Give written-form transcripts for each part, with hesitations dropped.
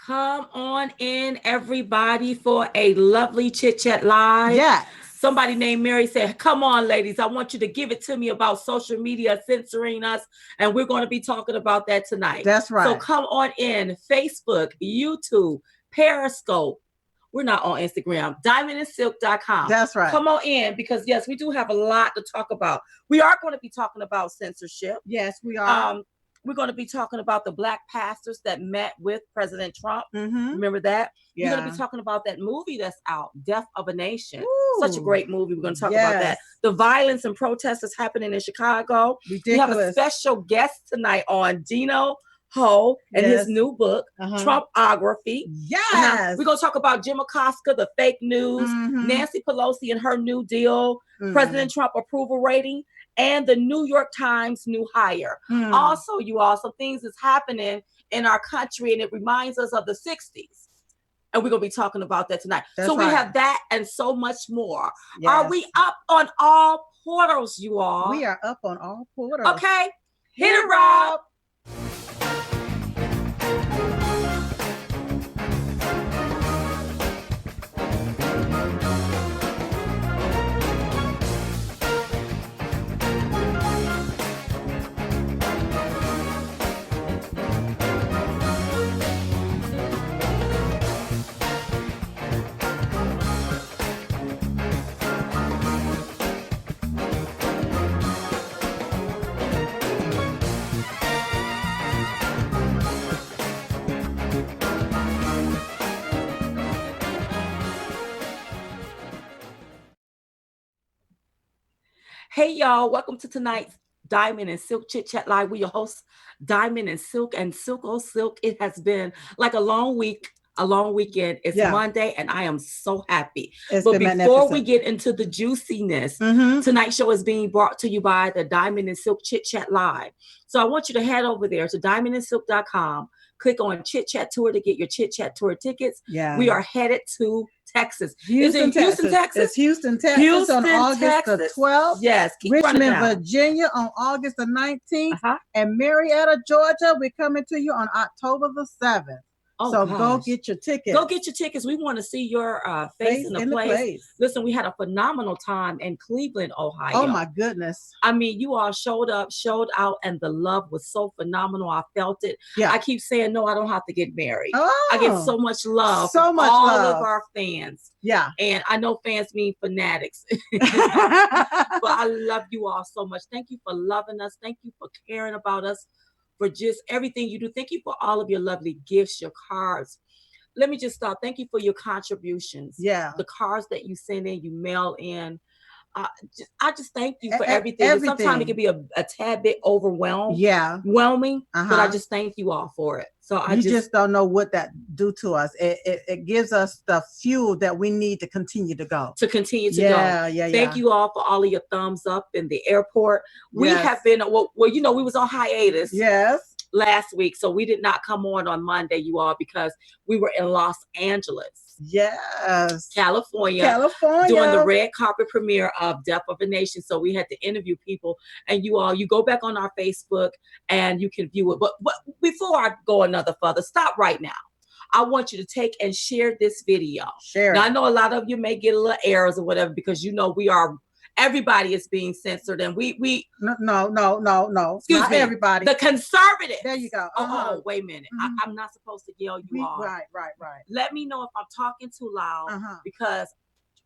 Come on in, everybody, for a lovely Chit Chat Live. Yeah. Somebody named Mary said, come on, ladies, I want you to give it to me about social media censoring us. And we're going to be talking about that tonight. That's right. So come on in, Facebook, YouTube, Periscope. We're not on Instagram, diamondandsilk.com. That's right. Come on in, because yes, we do have a lot to talk about. We are going to be talking about censorship. Yes, we are. We're going to be talking about the Black pastors that met with President Trump. Mm-hmm. Remember that? Yeah. We're going to be talking about that movie that's out, Death of a Nation. Ooh. Such a great movie. We're going to talk about that. The violence and protests that's happening in Chicago. Ridiculous. We have a special guest tonight on Dino Ho and his new book, TRUMP-ography. Yes. We're going to talk about Jim Acosta, the fake news, Nancy Pelosi and her New Deal, President Trump approval rating, and the New York Times new hire. Also, you all, some things is happening in our country, and it reminds us of the 60s. And we're going to be talking about that tonight. That's so we right. have that and so much more. Yes. Are we up on all portals, you all? We are up on all portals. Okay. Hit it, Rob. Hey, y'all. Welcome to tonight's Diamond and Silk Chit Chat Live. We're your hosts, Diamond and Silk. And Silk, oh Silk, it has been like a long week, a long weekend. It's Monday, and I am so happy. But before we get into the juiciness, tonight's show is being brought to you by the Diamond and Silk Chit Chat Live. So I want you to head over there to diamondandsilk.com. Click on Chit Chat Tour to get your Chit Chat Tour tickets. Yeah. We are headed to Texas. Houston, Texas. It's Houston, Texas Houston, on August the 12th. Yes. Richmond, Virginia on August the 19th. And Marietta, Georgia, we're coming to you on October the 7th. Oh, so gosh. Go get your tickets. Go get your tickets. We want to see your face in the place. Listen, we had a phenomenal time in Cleveland, Ohio. Oh, my goodness. I mean, you all showed up, showed out, and the love was so phenomenal. I felt it. Yeah. I keep saying, no, I don't have to get married. Oh, I get so much love from all of our fans. Yeah. And I know fans mean fanatics. But I love you all so much. Thank you for loving us. Thank you for caring about us, for just everything you do. Thank you for all of your lovely gifts, your cards. Let me just start. Thank you for your contributions. Yeah. The cards that you send in, you mail in. I just thank you for everything. Sometimes it can be a tad bit overwhelming. But I just thank you all for it. So I just don't know what that do to us. It gives us the fuel that we need to continue to go. Go. Thank you all for all of your thumbs up in the airport. We have been, well, you know, we was on hiatus. Yes. Last week. So we did not come on Monday, you all, because we were in Los Angeles. Yes. California. Doing the red carpet premiere of Death of a Nation. So we had to interview people, and you all, you go back on our Facebook and you can view it. But before I go another further, stop right now. I want you to take and share this video. Share. Now, I know a lot of you may get a little errors or whatever, because you know everybody is being censored, and we no. Excuse me, everybody. The conservatives. There you go. Oh, wait a minute. I'm not supposed to yell you all. Right. Let me know if I'm talking too loud, because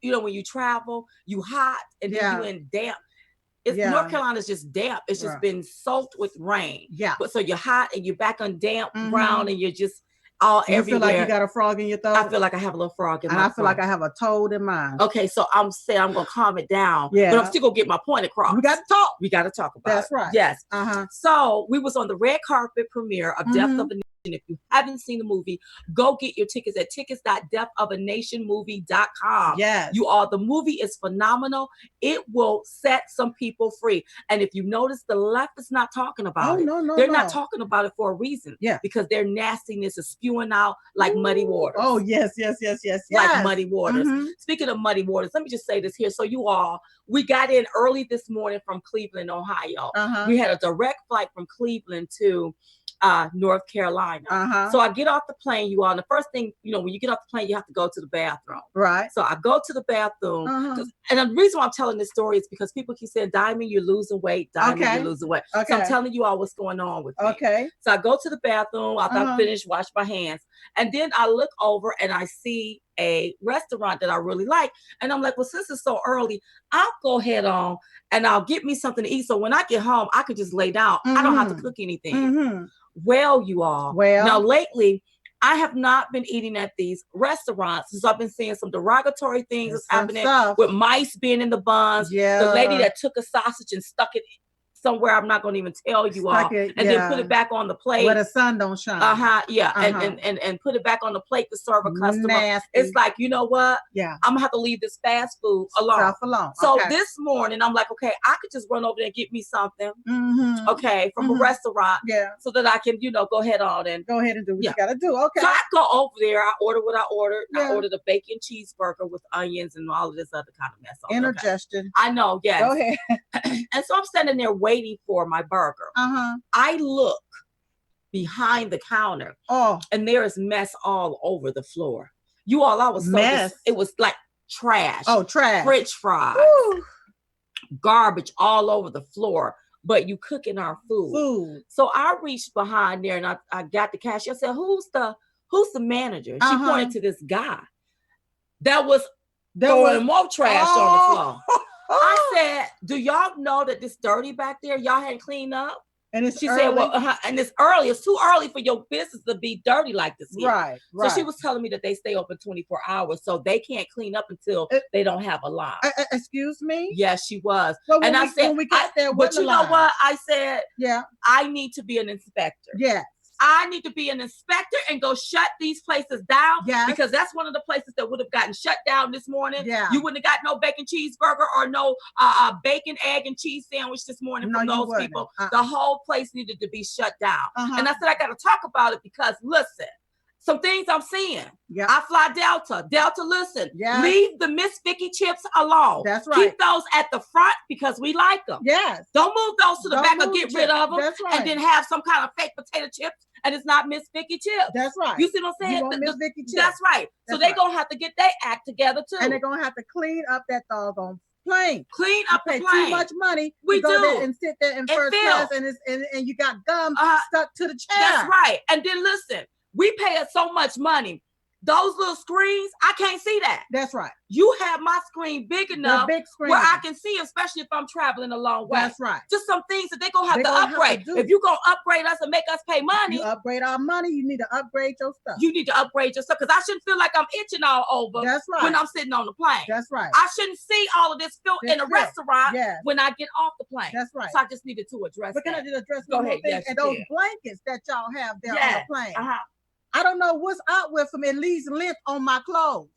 you know when you travel, you hot and then you in damp. North Carolina is just damp. It's just been soaked with rain. Yeah. But so you're hot and you're back on damp ground and you're just all everywhere. You feel like you got a frog in your throat? I feel like I have a little frog in my throat. And I feel like I have a toad in mine. Okay, so I'm saying I'm going to calm it down. Yeah. But I'm still going to get my point across. We got to talk. We got to talk about it. That's right. Yes. So we was on the red carpet premiere of Death of a Nation. If you haven't seen the movie, go get your tickets at tickets.deathofanationmovie.com. Yes. You all, the movie is phenomenal. It will set some people free. And if you notice, the left is not talking about it. No, They're not talking about it for a reason. Yeah. Because their nastiness is spewing out like muddy waters. Oh, yes. Like muddy waters. Speaking of muddy waters, let me just say this here. So you all, we got in early this morning from Cleveland, Ohio. We had a direct flight from Cleveland to North Carolina. So I get off the plane, you all, and the first thing, when you get off the plane, you have to go to the bathroom. Right. So I go to the bathroom. And the reason why I'm telling this story is because people keep saying, Diamond, you're losing weight. Diamond, you're losing weight. So I'm telling you all what's going on with me. So I go to the bathroom. After I finish, wash my hands. And then I look over and I see a restaurant that I really like. And I'm like, well, since it's so early, I'll go ahead on and I'll get me something to eat. So when I get home, I can just lay down. I don't have to cook anything. Well, you all. Now, lately, I have not been eating at these restaurants. So I've been seeing some derogatory things that's happening with mice being in the buns. The lady that took a sausage and stuck it somewhere I'm not going to even tell you all, and then put it back on the plate where the sun don't shine. And put it back on the plate to serve a customer. Nasty. It's like, you know what? Yeah, I'm gonna have to leave this fast food alone. So this morning I'm like, okay, I could just run over there and get me something, okay, from a restaurant, so that I can, go ahead on and do what you gotta do. Okay. So I go over there, I order what I ordered. I ordered a bacon cheeseburger with onions and all of this other kind of mess. Indigestion. I know. Yes. Go ahead. And so I'm standing there waiting for my burger. I look behind the counter. And there is mess all over the floor. You all, I was mess. It was like trash. Trash. French fries. Garbage all over the floor. But you cooking our food. So I reached behind there and I got the cashier. I said, who's the manager? She pointed to this guy that was throwing more trash on the floor. I said, do y'all know that this dirty back there? Y'all hadn't cleaned up? And she said, well, and it's early. It's too early for your business to be dirty like this here. Right. So she was telling me that they stay open 24 hours, so they can't clean up until they don't have a line. Excuse me? Yes, she was. So and I said, when we got there, but you know what? I said, I need to be an inspector. Yeah. I need to be an inspector and go shut these places down. Because that's one of the places that would have gotten shut down this morning. You wouldn't have got no bacon cheeseburger or no bacon, egg, and cheese sandwich this morning from those people. The whole place needed to be shut down. And I said, I got to talk about it because, listen, some things I'm seeing. I fly Delta. Delta, listen. Leave the Miss Vicky chips alone. That's right. Keep those at the front because we like them. Yes. Don't move those to the back or get rid of them. That's right. And then have some kind of fake potato chips. And it's not Miss Vicky chips. That's right. You see what I'm saying? You want Miss Vicky chips. That's right. So they're going to have to get their act together too. And they're going to have to clean up that doggone plane. Clean up the plane. Too much money. We to do. Go there and sit there in first class and you got gum stuck to the chair. That's right. And then listen, we pay us so much money. Those little screens, I can't see that. That's right. You have my screen big enough big screen where I can see, especially if I'm traveling a long way. That's right. Just some things that they're going to have to upgrade. If you're going to upgrade us and make us pay money. You upgrade our money, you need to upgrade your stuff. You need to upgrade your stuff because I shouldn't feel like I'm itching all over when I'm sitting on the plane. That's right. I shouldn't see all of this filth in a restaurant when I get off the plane. That's right. So I just needed to address that. But can I just address one more thing? Yes, and those blankets that y'all have there on the plane. I don't know what's out with them. It leaves lint on my clothes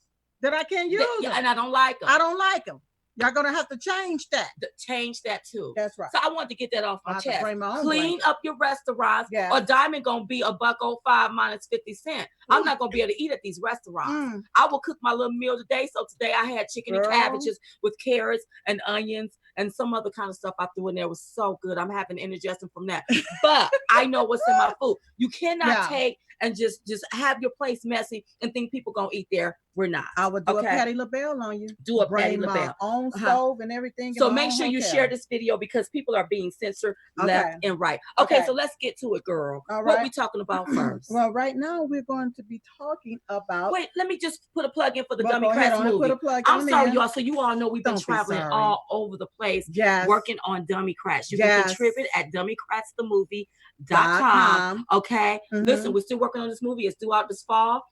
that I can't use them. And I don't like them. I don't like them. Y'all gonna have to change that. Change that too. That's right. So I wanted to get that off my chest. Clean up your restaurants. Or Diamond gonna be $1.05 minus 50 cents. I'm not gonna be able to eat at these restaurants. I will cook my little meal today. So today I had chicken and cabbages with carrots and onions and some other kind of stuff I threw in there. It was so good. I'm having indigestion from that. But I know what's in my food. You cannot take and just have your place messy and think people gonna eat there. We're not. I would do a Patti LaBelle on you. Do a Patti LaBelle. Own stove and everything. So make sure you share this video because people are being censored left and right. Okay, so let's get to it, girl. All right. What are we talking about first? Well, right now we're going to be talking about. Wait, let me just put a plug in for the Dummy Crats movie. Put a plug I'm sorry, y'all. So you all know we've been traveling all over the place, working on Dummy Crats. You can contribute at dummycratsthemovie.com. Okay, listen, we're still working on this movie. It's due out this fall.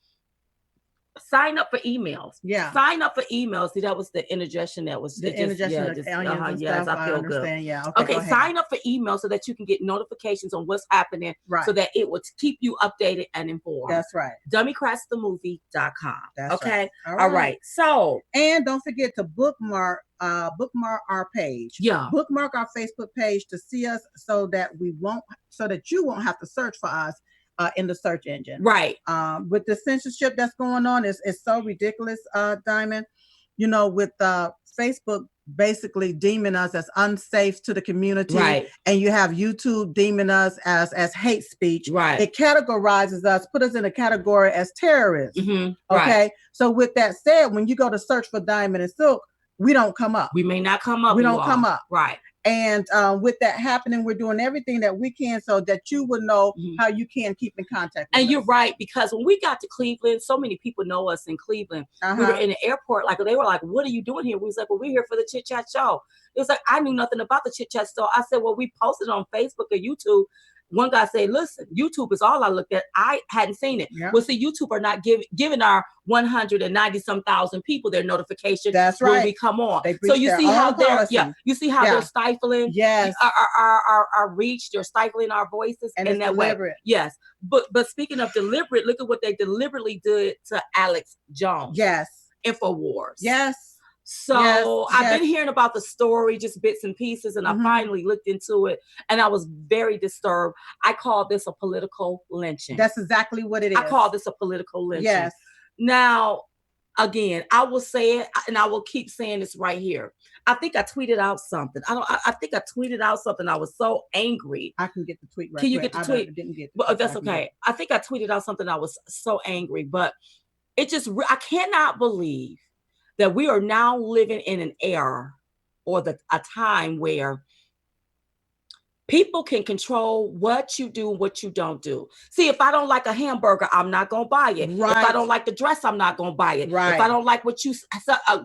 Sign up for emails. Sign up for emails. See, that was the interjection. That was the interjection. Yes, I feel good. Yeah. Okay. Sign up for emails so that you can get notifications on what's happening. Right. So that it will keep you updated and informed. That's right. dummycratsthemovie.com. That's okay. Right. All right. So, and don't forget to bookmark our page. Yeah. Bookmark our Facebook page to see us so that you won't have to search for us in the search engine. Right. With the censorship that's going on, it's so ridiculous, Diamond. You know, with Facebook basically deeming us as unsafe to the community. Right. And you have YouTube deeming us as hate speech. Right. It categorizes us, put us in a category as terrorists. Okay. Right. So with that said, when you go to search for Diamond and Silk, we don't come up. We may not come up. We don't come up. Right. And with that happening, we're doing everything that we can so that you would know how you can keep in contact with us. And you're right, because when we got to Cleveland, so many people know us in Cleveland. We were in the airport, like they were like, "What are you doing here?" We was like, "Well, we're here for the Chit Chat show." It was like, I knew nothing about the Chit Chat show. I said, "Well, we posted on Facebook or YouTube." One guy said, "Listen, YouTube is all I looked at. I hadn't seen it." Yeah. Well, see, YouTube are not giving our 190-some thousand people their notification. That's right. When we come on. So you see how they're you see how they're stifling our reach. They're stifling our voices and in that deliberate. Way. Yes, but speaking of deliberate, look at what they deliberately did to Alex Jones. Yes, InfoWars. Yes. So I've been hearing about the story, just bits and pieces, and I finally looked into it, and I was very disturbed. I call this a political lynching. That's exactly what it is. I call this a political lynching. Yes. Now, again, I will say it, and I will keep saying this right here. I think I tweeted out something. I think I tweeted out something. I was so angry. I can get the tweet right. Can you get the tweet? I didn't get. But that's okay. I think I tweeted out something. I was so angry, but it just I cannot believe that we are now living in an era or a time where people can control what you do, what you don't do. See, if I don't like a hamburger, I'm not going to buy it. Right. If I don't like the dress, I'm not going to buy it. Right. If I don't like what you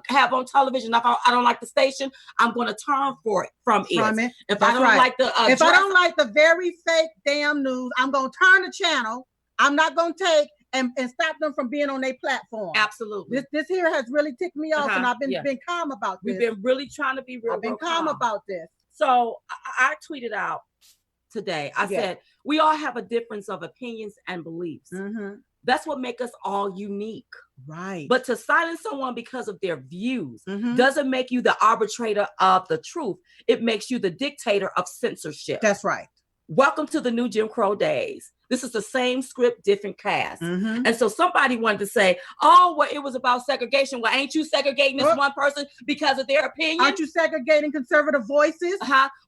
have on television, if I don't like the station, I'm going to turn from it. If I don't like the if I don't like the very fake damn news, I'm going to turn the channel. I'm not going to take and stop them from being on their platform. Absolutely. This here has really ticked me off, and I've been calm about this. We've been really trying to be real. I've been calm about this. So I tweeted out today. I said, we all have a difference of opinions and beliefs. That's what makes us all unique. Right. But to silence someone because of their views doesn't make you the arbitrator of the truth. It makes you the dictator of censorship. That's right. Welcome to the new Jim Crow days. This is the same script, different cast. And so somebody wanted to say, oh, well, it was about segregation. Well, ain't you segregating this one person because of their opinion? Aren't you segregating conservative voices?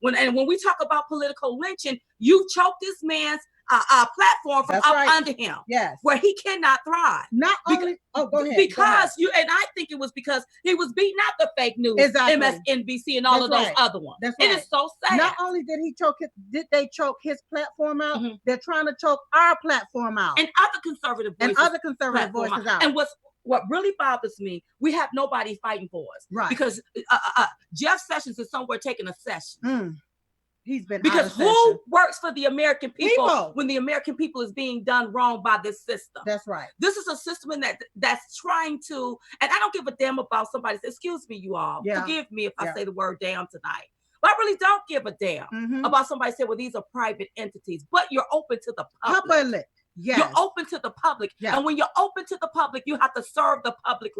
When we talk about political lynching, you choke this man's platform from under him. Yes. Where he cannot thrive. Not only go ahead. Because I think it was because he was beating out the fake news, MSNBC and all of those other ones. That's right. It is so sad. Not only did they choke his platform out, they're trying to choke our platform out. And other conservative voices out. And what really bothers me, we have nobody fighting for us. Right. Because Jeff Sessions is somewhere taking a session. He's been because who works for the American people when the American people is being done wrong by this system? That's right. This is a system that's trying to, and I don't give a damn about somebody. Excuse me, you all. Forgive me if I say the word damn tonight. But I really don't give a damn about somebody saying, well, these are private entities. But you're open to the public. Yes. You're open to the public. Yes. And when you're open to the public, you have to serve the public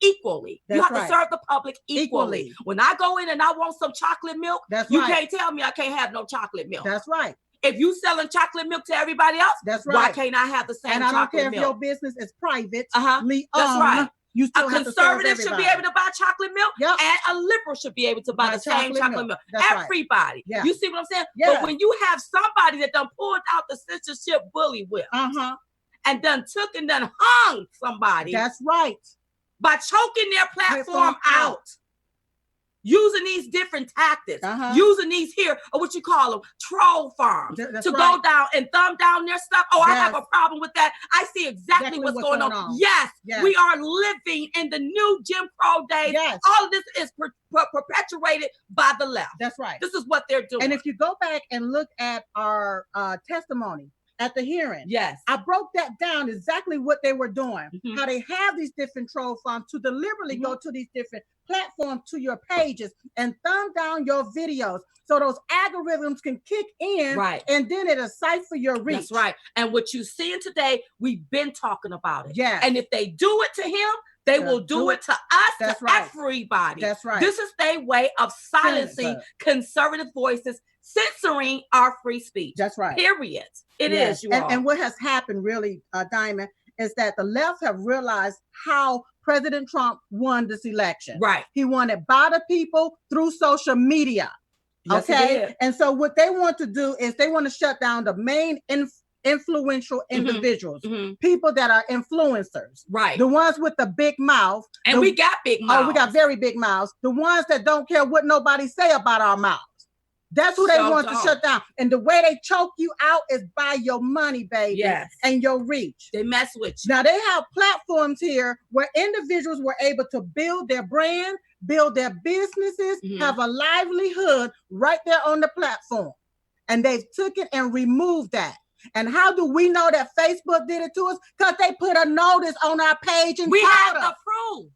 equally. That's you have to serve the public equally. When I go in and I want some chocolate milk, can't tell me I can't have no chocolate milk. That's right. If you selling chocolate milk to everybody else, that's right. Why can't I have the same chocolate milk? And I don't care if your business is private. That's right. You still a conservative should be able to buy chocolate milk, and a liberal should be able to buy the same chocolate milk. Everybody. Right. You see what I'm saying? But when you have somebody that done pulled out the censorship bully whip and done took and done hung somebody. That's right. by choking their platform out. Using these different tactics, using these here, or what you call them, troll farms, to go down and thumb down their stuff. Oh, I have a problem with that. I see exactly what's going on. Yes, we are living in the new Jim Crow days. All of this is perpetuated by the left. That's right. This is what they're doing. And if you go back and look at our testimony at the hearing, I broke that down exactly what they were doing, how they have these different troll farms to deliberately go to these different platforms, to your pages, and thumb down your videos so those algorithms can kick in, and then it'll cipher your reach. That's right. And what you're seeing today, we've been talking about it. Yeah. And if they do it to him, they will do it to us, to everybody. That's right. This is their way of silencing conservative voices, censoring our free speech. That's right. Period. It is, you all. And what has happened really, Diamond, is that the left have realized how President Trump won this election. Right. He won it by the people through social media. Yes, okay. And so what they want to do is they want to shut down the main influential individuals, people that are influencers. Right. The ones with the big mouth. And we got big mouths. Oh, we got very big mouths. The ones that don't care what nobody say about our mouths. That's who they want to shut down. And the way they choke you out is by your money, baby. Yes. And your reach. They mess with you. Now, they have platforms here where individuals were able to build their brand, build their businesses, have a livelihood right there on the platform. And they've took it and removed that. And how do we know that Facebook did it to us? Because they put a notice on our page and we have the proof.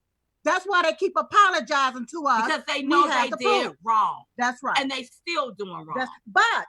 That's why they keep apologizing to us. Because they know they did wrong. That's right. And they still doing wrong. But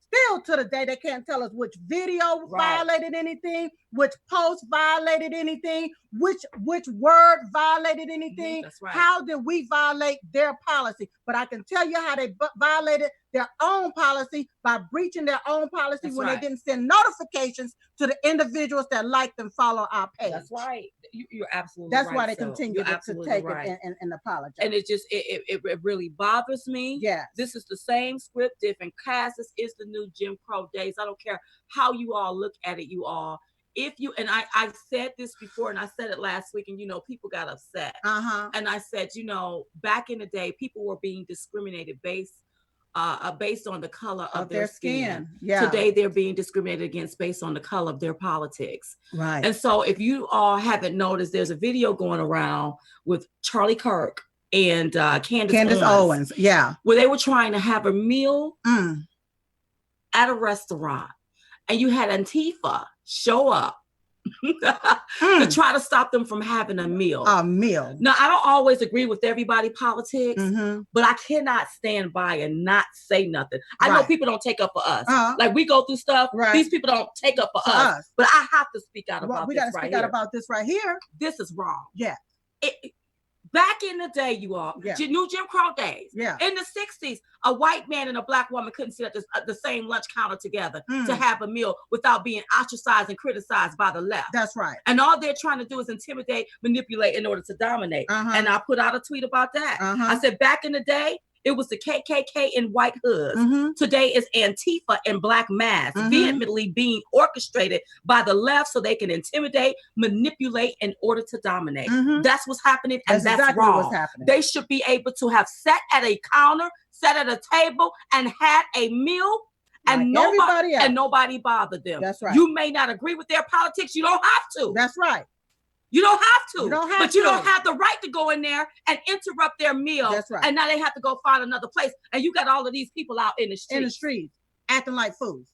still to the day, they can't tell us which video violated anything, which post violated anything, which word violated anything. That's right. How did we violate their policy? But I can tell you how they violated their own policy by breaching their own policy when they didn't send notifications to the individuals that liked and follow our page. That's right. You're absolutely That's right. Why they continue to take it and apologize. And it just, it really bothers me. Yeah. This is the same script, different cast. This is the new Jim Crow days. I don't care how you all look at it, you all. If you, and I said this before, and I said it last week, and, people got upset. And I said, back in the day, people were being discriminated based on the color of their skin. Yeah. Today, they're being discriminated against based on the color of their politics. Right. And so if you all haven't noticed, there's a video going around with Charlie Kirk and Candace Owens. Yeah. Where they were trying to have a meal at a restaurant. And you had Antifa show up to try to stop them from having a meal. A meal. Now, I don't always agree with everybody's politics, but I cannot stand by and not say nothing. I know people don't take up for us. Like, we go through stuff. These people don't take up for us. But I have to speak out about this right here. We got to speak out about this right here. This is wrong. Yeah. Back in the day, you all, new Jim Crow days, in the 60s, a white man and a black woman couldn't sit at the same lunch counter together to have a meal without being ostracized and criticized by the left. That's right. And all they're trying to do is intimidate, manipulate in order to dominate. And I put out a tweet about that. I said, back in the day, it was the KKK in white hoods. Today is Antifa in black masks, vehemently being orchestrated by the left so they can intimidate, manipulate in order to dominate. That's what's happening, and that's exactly wrong. What's happening. They should be able to have sat at a counter, sat at a table, and had a meal. And like nobody bothered them. That's right. You may not agree with their politics. You don't have to. That's right. You don't have to. You don't have but you don't have the right to go in there and interrupt their meal. That's right. And now they have to go find another place. And you got all of these people out in the street. In the streets, acting like fools.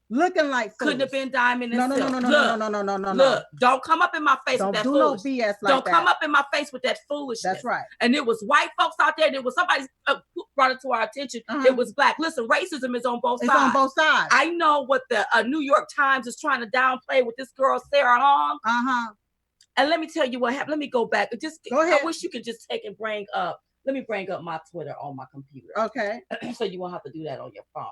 Looking like fools. Couldn't have been Diamond and Silk. No. Look, don't come up in my face with that foolishness. Don't do no BS like don't come up in my face with that foolishness. That's right. And it was white folks out there. And it was somebody brought it to our attention. It was black. Listen, racism is on both sides. It's on both sides. I know what the New York Times is trying to downplay with this girl, Sarah Hong. And let me tell you what happened. Let me go back. Go ahead. I wish you could just take and bring up. Let me bring up my Twitter on my computer. Okay. So you won't have to do that on your phone.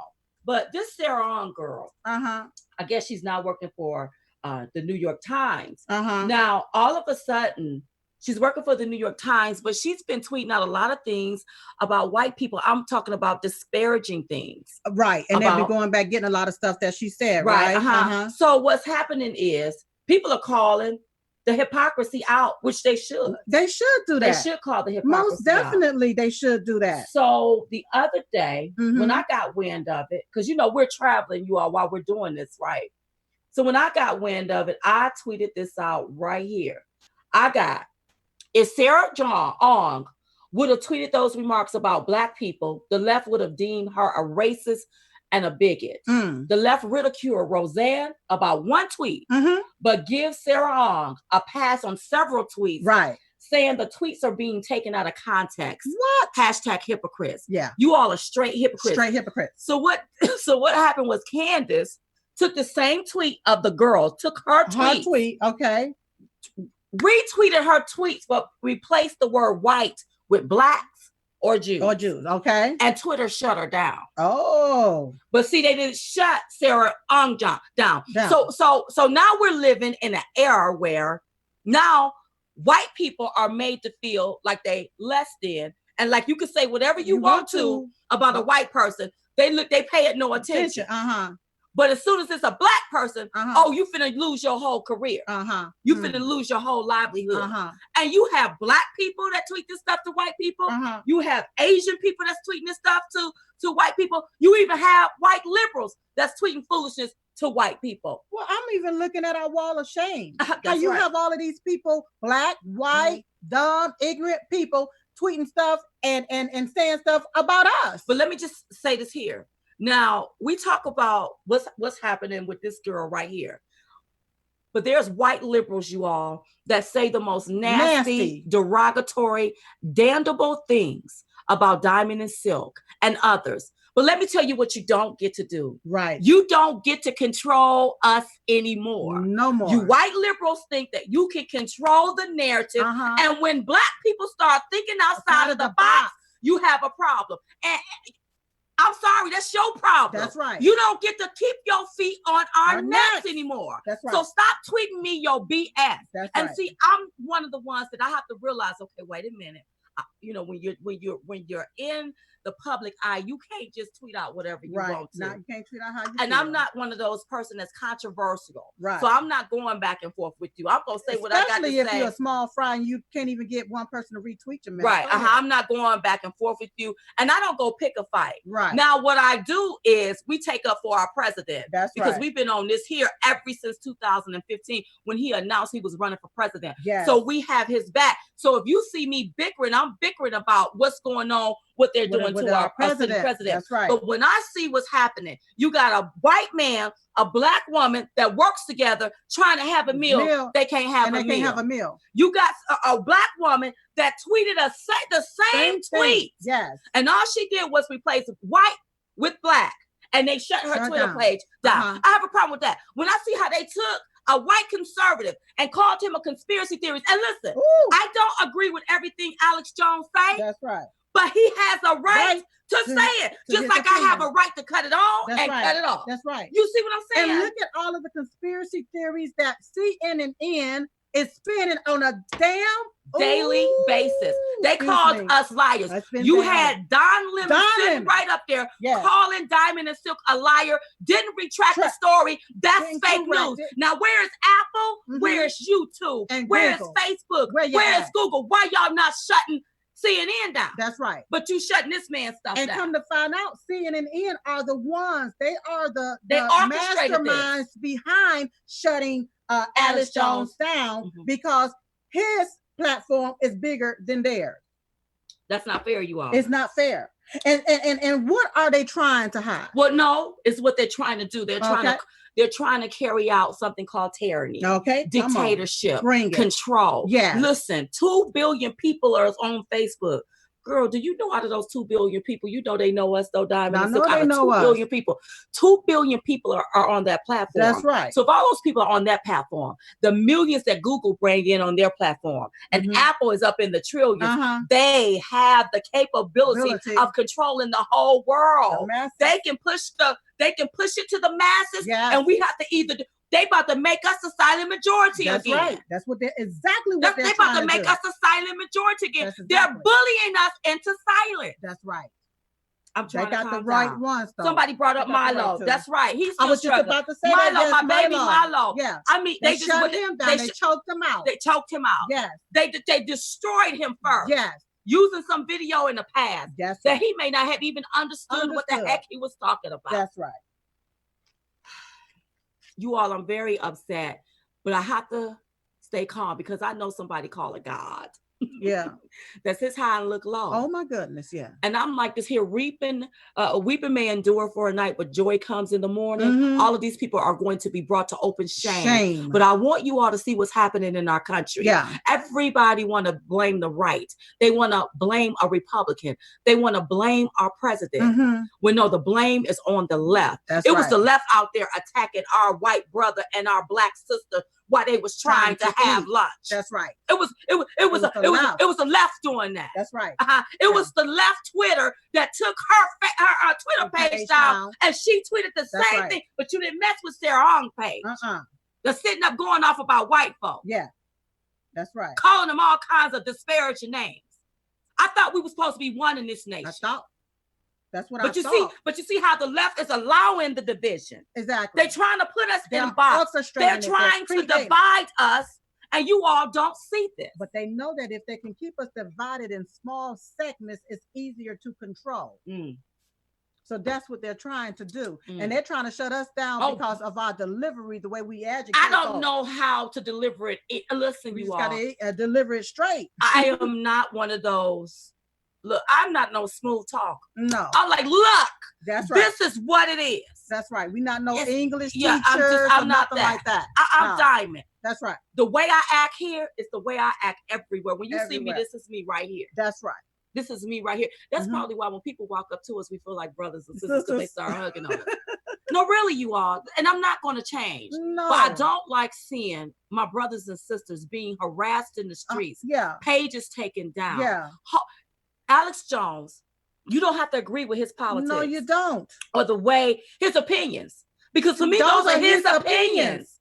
But this Sarah Hong girl, I guess she's now working for the New York Times. Now, all of a sudden, she's working for the New York Times, but she's been tweeting out a lot of things about white people. I'm talking about disparaging things. Right. And they've been going back, getting a lot of stuff that she said. Right. So what's happening is people are calling. the hypocrisy out, which they should. They should do that. They should call the hypocrisy Most definitely out. They should do that. So the other day, when I got wind of it, because we're traveling, you all, while we're doing this, right? So when I got wind of it, I tweeted this out right here. If Sarah Ong would have tweeted those remarks about Black people, the left would have deemed her a racist and a bigot. The left ridiculed Roseanne about one tweet, but give Sarah Ong a pass on several tweets, right? Saying the tweets are being taken out of context. What? Hashtag hypocrites. Yeah. You all are straight hypocrites. Straight hypocrites. So what happened was Candace took the same tweet of the girl, took her tweet, okay, retweeted her tweets, but replaced the word white with blacks or Jews. Okay. And Twitter shut her down. Oh. But see, they didn't shut Sarah Ong down. So now we're living in an era where now white people are made to feel like they less than, and like you can say whatever you want to about a white person. They pay it no attention. But as soon as it's a Black person, oh, you finna lose your whole career. You finna lose your whole livelihood. And you have Black people that tweet this stuff to white people. You have Asian people that's tweeting this stuff to white people. You even have white liberals that's tweeting foolishness to white people. Well, I'm even looking at our wall of shame. How you have all of these people, Black, white, dumb, ignorant people tweeting stuff and saying stuff about us. But let me just say this here. Now, we talk about what's happening with this girl right here. But there's white liberals, you all, that say the most nasty, derogatory, damnable things about Diamond and Silk and others. But let me tell you what you don't get to do. Right. You don't get to control us anymore. No more. You white liberals think that you can control the narrative. And when Black people start thinking outside of the box, you have a problem. And I'm sorry, that's your problem. That's right. You don't get to keep your feet on our necks anymore. That's right. So stop tweeting me your BS. That's and right. See, I'm one of the ones that I have to realize, okay, wait a minute. When you're in the public eye, you can't just tweet out whatever you want to. No, you can't tweet out how you And feel. I'm not one of those person that's controversial. Right. So I'm not going back and forth with you. I'm gonna say what I got to say. Especially if you're a small fry and you can't even get one person to retweet your message. Right. I'm not going back and forth with you. And I don't go pick a fight. Right. Now, what I do is we take up for our president. That's because right. We've been on this here ever since 2015 when he announced he was running for president. Yes. So we have his back. So if you see me bickering, I'm bickering about what's going on, what they're doing to our president. That's right. But when I see what's happening, you got a white man, a Black woman that works together trying to have a meal. They can't have a meal. Can't have a meal. You got a Black woman that tweeted the same tweet. Yes. And all she did was replace white with Black. And they shut her Twitter page down. I have a problem with that. When I see how they took a white conservative and called him a conspiracy theorist. And listen, I don't agree with everything Alex Jones say. That's right. But he has a right to say it. Just like I have a right to cut it on cut it off. That's right. You see what I'm saying? And look at all of the conspiracy theories that CNN is spinning on a daily basis. They called us liars. You had Don Lemon sitting right up there calling Diamond and Silk a liar, didn't retract the story. That's fake news. Now, where is Apple? Where is YouTube? And where is Facebook? Where is Google? Why y'all not shutting CNN down? That's right. But you shutting this man's stuff down. And come to find out, CNN are the ones, they are the masterminds behind shutting Alex Jones down because his platform is bigger than theirs. That's not fair, you all. It's not fair. And what are they trying to hide? Well, no, it's what they're trying to do. They're trying to carry out something called tyranny. Okay. Dictatorship. Control. Yeah. Listen, 2 billion people are on Facebook. Girl, do you know out of those 2 billion people, you know they know us though, Diamond. I know they know us. 2 billion people. 2 billion people are on that platform. That's right. So if all those people are on that platform, the millions that Google bring in on their platform, and Apple is up in the trillions, they have the capability of controlling the whole world. They can push it to the masses, and we have to either they about to make us a silent majority again. That's right. That's what they're They're about to make us a silent majority again. They're bullying us into silence. That's right. I'm trying they to got calm the right down. ones, though. Somebody brought up Milo. That's right. He's still I was struggling. just about to say Milo, that. my baby Milo. Yeah. I mean, they just shut him down. They choked him out. They choked him out. Yes. They destroyed him first. Yes. Using some video in the past that he may not have even understood what the heck he was talking about. That's right. You all, I'm very upset, but I have to stay calm because I know somebody call it God. Yeah. That's his high and look low. Oh my goodness, yeah. And I'm like this here weeping may endure for a night, but joy comes in the morning. All of these people are going to be brought to open shame. But I want you all to see what's happening in our country. Yeah. Everybody want to blame the right. They want to blame a Republican. They want to blame our president. When no, the blame is on the left. It was the left out there attacking our white brother and our black sister while they was trying to have lunch. That's right. It was the left doing that. That's right. It was the left Twitter that took her Twitter page down, and she tweeted the same thing. But you didn't mess with Sarah Hong's page. They're sitting up going off about white folk. Yeah, that's right. Calling them all kinds of disparaging names. I thought we were supposed to be one in this nation. I thought. That's what I thought. But you see how the left is allowing the division. Exactly. They're trying to put us in a box. They're trying to divide us, and you all don't see this. But they know that if they can keep us divided in small segments, it's easier to control. So that's what they're trying to do. And they're trying to shut us down because of our delivery, the way we educate. I don't know how to deliver it. Listen, we you just all. gotta deliver it straight. I am not one of those. Look, I'm not no smooth talk. No. I'm like, look, that's right. This is what it is. That's right. We not no English teachers. Yeah, I'm not that. Like that. I'm Diamond. That's right. The way I act here is the way I act everywhere. When you see me, Everywhere. this is me right here. That's right. This is me right here. That's probably why when people walk up to us, we feel like brothers and sisters because they start hugging on us. No, really, you all. And I'm not going to change. No. But I don't like seeing my brothers and sisters being harassed in the streets. Yeah. Pages taken down. Yeah. Alex Jones, you don't have to agree with his politics. No, you don't. Or the way, his opinions. Because for me, those are his opinions.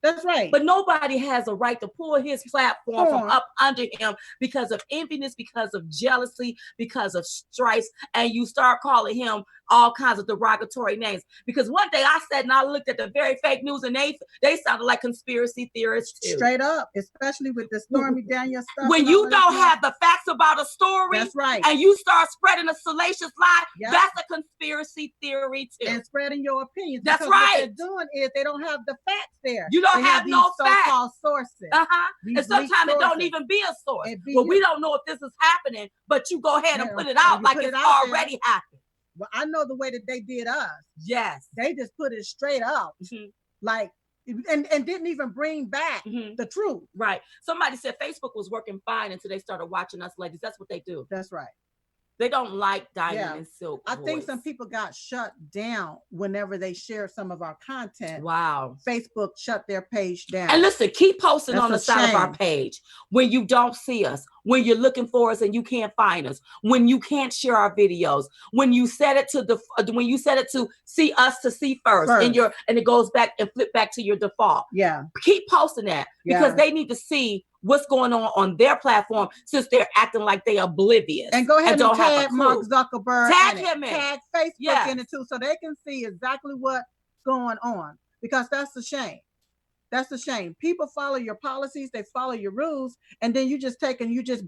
That's right. But nobody has a right to pull his platform from up under him because of enviness, because of jealousy, because of strife, and you start calling him all kinds of derogatory names. Because one day I sat and I looked at the very fake news and they sounded like conspiracy theorists too. Straight up, especially with the Stormy Daniels stuff. When you don't have the facts about a story, that's right, and you start spreading a salacious lie, that's a conspiracy theory too. And spreading your opinions. That's right. What they're doing is they don't have the facts there. You don't have no facts. So-called sources. And sometimes it don't even be a source. Well, we don't know if this is happening, but you go ahead and put it out like it's already happened. Well, I know the way that they did us. Yes. They just put it straight up. Like, and didn't even bring back the truth. Right. Somebody said Facebook was working fine until they started watching us ladies. That's what they do. That's right. They don't like Diamond and Silk. I think some people got shut down whenever they shared some of our content. Wow. Facebook shut their page down. And listen, keep posting on the side of our page when you don't see us, when you're looking for us and you can't find us, when you can't share our videos, when you set it to see us to see first. And it goes back and flip back to your default. Yeah. Keep posting that because they need to see what's going on their platform since they're acting like they oblivious. And go ahead and tag Mark Zuckerberg. Tag him in. Tag Facebook in it too, so they can see exactly what's going on. Because that's a shame. That's a shame. People follow your policies, they follow your rules, and then you just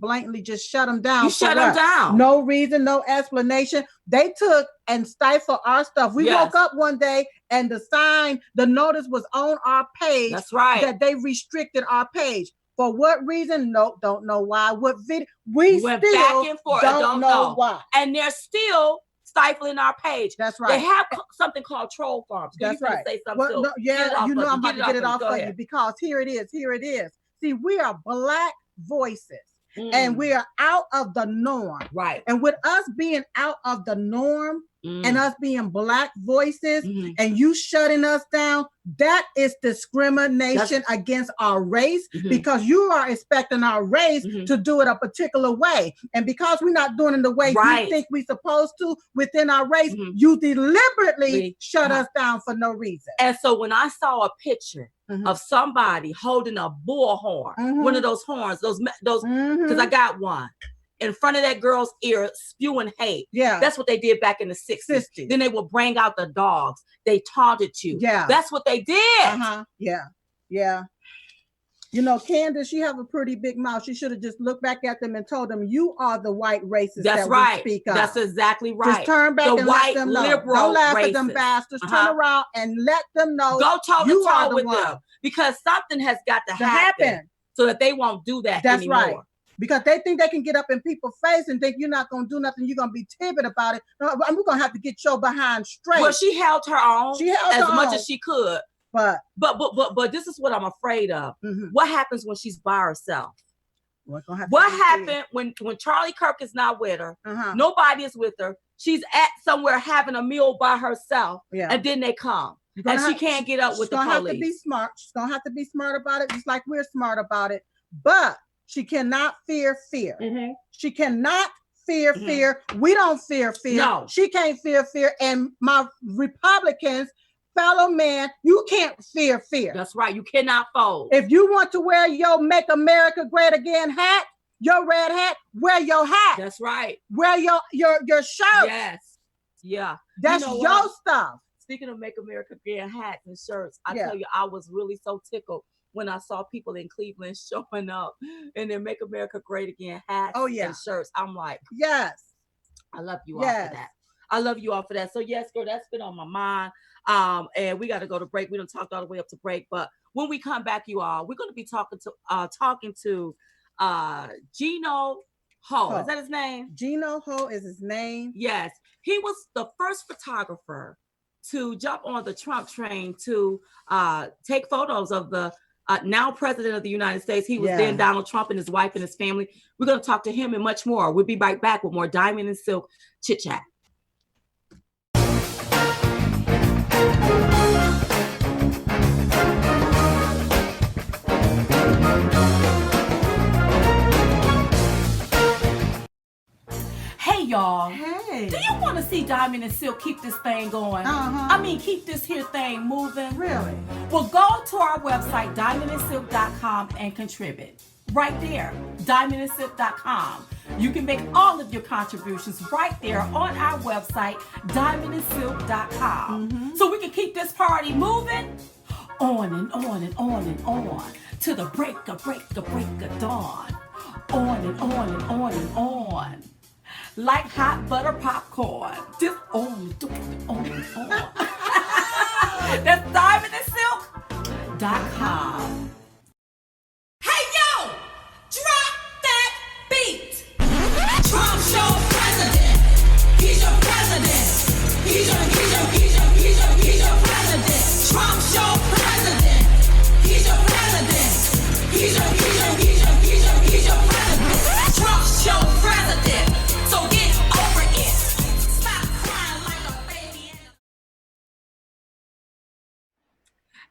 blatantly just shut them down. You shut them down. No reason, no explanation. They took and stifled our stuff. We woke up one day and the notice was on our page. That's right. That they restricted our page. For what reason? No, don't know why. What video? We went back and forth. Don't know why. And they're still stifling our page. That's right. They have something called troll farms. That's right. Say something well, I'm about to get it off for you because here it is. Here it is. See, we are Black voices. And we are out of the norm. Right. And with us being out of the norm and us being Black voices and you shutting us down, that is discrimination against our race because you are expecting our race to do it a particular way. And because we're not doing it the way we think we're supposed to within our race, you deliberately shut us down for no reason. And so when I saw a picture of somebody holding a bullhorn, one of those horns, those because I got one in front of that girl's ear spewing hate. Yeah. That's what they did back in the 60s. Then they would bring out the dogs. They taunted you. Yeah. That's what they did. Yeah. Yeah. You know, Candace, she have a pretty big mouth. She should have just looked back at them and told them, you are the white racists That's that right. we speak of. That's exactly right. Just turn back and let them know. Don't laugh at them bastards. Turn around and let them know. Go toe-to-toe with them. Because something has got to happen so that they won't do that anymore. That's right. Because they think they can get up in people's face and think you're not going to do nothing. You're going to be timid about it. No, we're going to have to get your behind straight. Well, she held her own as much as she could. But this is what I'm afraid of. What happens when she's by herself? What happened when Charlie Kirk is not with her? Nobody is with her. She's at somewhere having a meal by herself, and then they come, and she can't get up with the police. She's gonna have to be smart. She's gonna have to be smart about it, just like we're smart about it. But she cannot fear fear. She cannot fear fear. We don't fear fear. No. She can't fear fear. And my Republicans, fellow man, you can't fear fear. That's right. You cannot fold. If you want to wear your Make America Great Again hat, your red hat, wear your hat. That's right. Wear your shirt. Yes. Yeah. That's your stuff. Speaking of Make America Great hats and shirts, I tell you, I was really so tickled when I saw people in Cleveland showing up in their Make America Great Again hats and shirts. I'm like, yes. I love you all for that. I love you all for that. So yes, girl, that's been on my mind. And we got to go to break. We done talked all the way up to break, but when we come back, you all, we're going to be talking to Gino Ho. Is that his name? Gino Ho is his name. Yes. He was the first photographer to jump on the Trump train to take photos of the now president of the United States. He was then Donald Trump and his wife and his family. We're going to talk to him and much more. We'll be right back with more Diamond and Silk Chit Chat. Hey y'all. Hey. Do you want to see Diamond and Silk keep this thing going? I mean, keep this here thing moving? Really? Well, go to our website, diamondandsilk.com, and contribute. Right there, diamondandsilk.com. You can make all of your contributions right there on our website, diamondandsilk.com. So we can keep this party moving on and on and on and on to the break of dawn. On and on and on and on. Like hot butter popcorn. Just on. That's diamondandsilk.com. Hey yo! Drop that beat! Trump's your president. He's your president. He's your president. Trump's your president. He's your president. He's your president. Trump's your president. So get over it. Stop crying like a baby.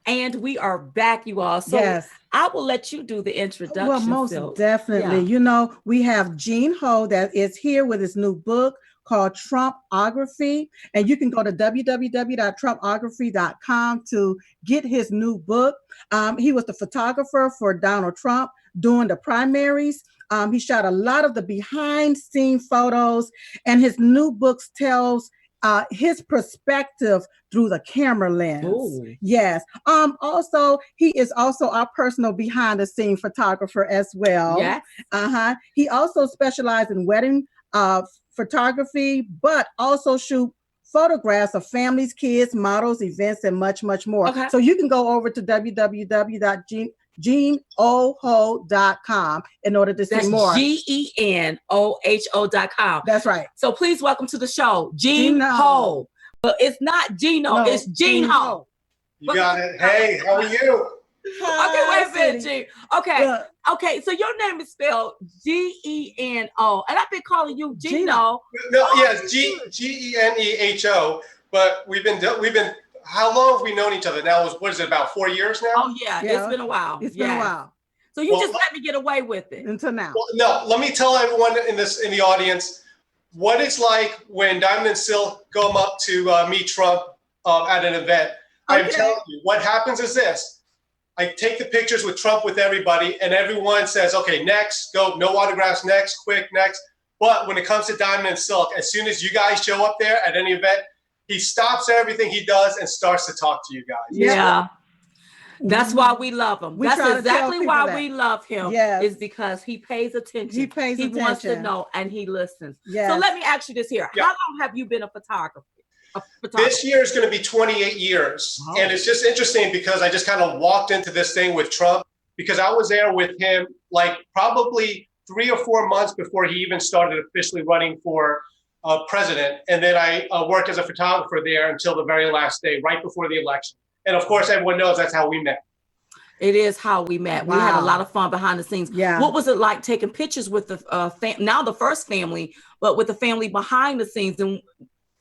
And we are back, you all. So I will let you do the introduction. Well, most definitely. You know, we have Gene Ho that is here with his new book called TRUMP-ography. And you can go to www.TRUMP-ography.com to get his new book. He was the photographer for Donald Trump during the primaries. He shot a lot of the behind-scene photos, and his new books tells his perspective through the camera lens. Ooh. Yes. Also, he is also our personal behind-the-scene photographer as well. Yes. He also specializes in wedding photography, but also shoot photographs of families, kids, models, events, and much, much more. Okay. So you can go over to www.GenoHo.com in order to see more. GENOHO.com. That's right. So please welcome to the show, Gene Ho. But it's not Gino, it's Gene Ho. You got it. Hey, how are you? Okay, wait a minute, Gene. Okay, so your name is spelled Geno, and I've been calling you Gino. No, yes, Geneho. But we've been. How long have we known each other now? What is it, about 4 years now? Oh yeah, it's been a while. It's been a while. So you just let me get away with it until now. Well, no, let me tell everyone in the audience what it's like when Diamond and Silk go up to meet Trump at an event. I'm telling you, what happens is this. I take the pictures with Trump with everybody, and everyone says, okay, next, go, no autographs, next, quick, next. But when it comes to Diamond and Silk, as soon as you guys show up there at any event, he stops everything he does and starts to talk to you guys. Yeah. That's why we love him. That's exactly why we love him. Yes. Is because he pays attention. He pays attention. He wants to know and he listens. Yes. So let me ask you this here. How long have you been a photographer? This year is going to be 28 years. Oh. And it's just interesting because I just kind of walked into this thing with Trump because I was there with him like probably 3 or 4 months before he even started officially running for president. And then I worked as a photographer there until the very last day, right before the election. And of course, everyone knows that's how we met. It is how we met. Wow. We had a lot of fun behind the scenes. Yeah. What was it like taking pictures with the now the first family, but with the family behind the scenes and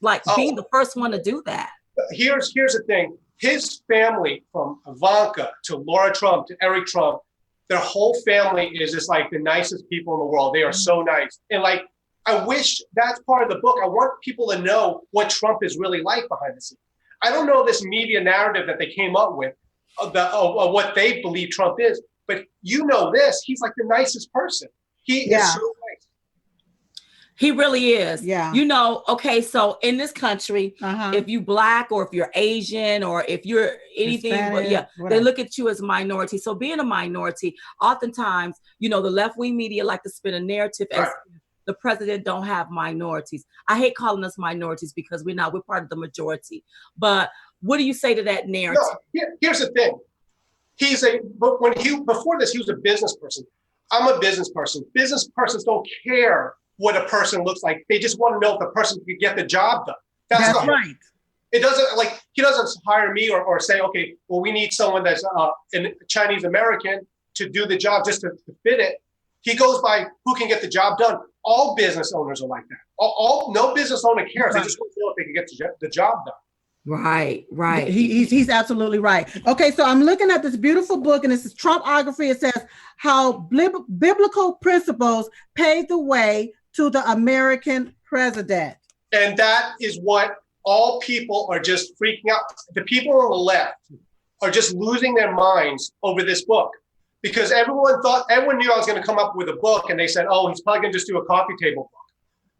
like being the first one to do that? Here's the thing. His family, from Ivanka to Laura Trump to Eric Trump, their whole family is just like the nicest people in the world. They are so nice. And like, I wish that's part of the book. I want people to know what Trump is really like behind the scenes. I don't know this media narrative that they came up with of what they believe Trump is, but you know this, he's like the nicest person. He is so nice. He really is. Yeah. You know, okay, so in this country, if you Black or if you're Asian or if you're anything, Hispanic, they look at you as a minority. So being a minority, oftentimes, you know, the left-wing media like to spin a narrative as the president don't have minorities. I hate calling us minorities because we're part of the majority. But what do you say to that narrative? No, here's the thing. Before this, he was a business person. I'm a business person. Business persons don't care what a person looks like. They just want to know if the person can get the job done. That's right. It doesn't like, he doesn't hire me or say, okay, well, we need someone that's a Chinese American to do the job just to fit it. He goes by who can get the job done. All business owners are like that. No business owner cares. They just want to know if they can get the job done. Right. He's absolutely right. Okay, so I'm looking at this beautiful book, and this is TRUMP-ography. It says how biblical principles paved the way to the American president. And that is what all people are just freaking out. The people on the left are just losing their minds over this book. Because everyone knew I was going to come up with a book, and they said, oh, he's probably going to just do a coffee table book.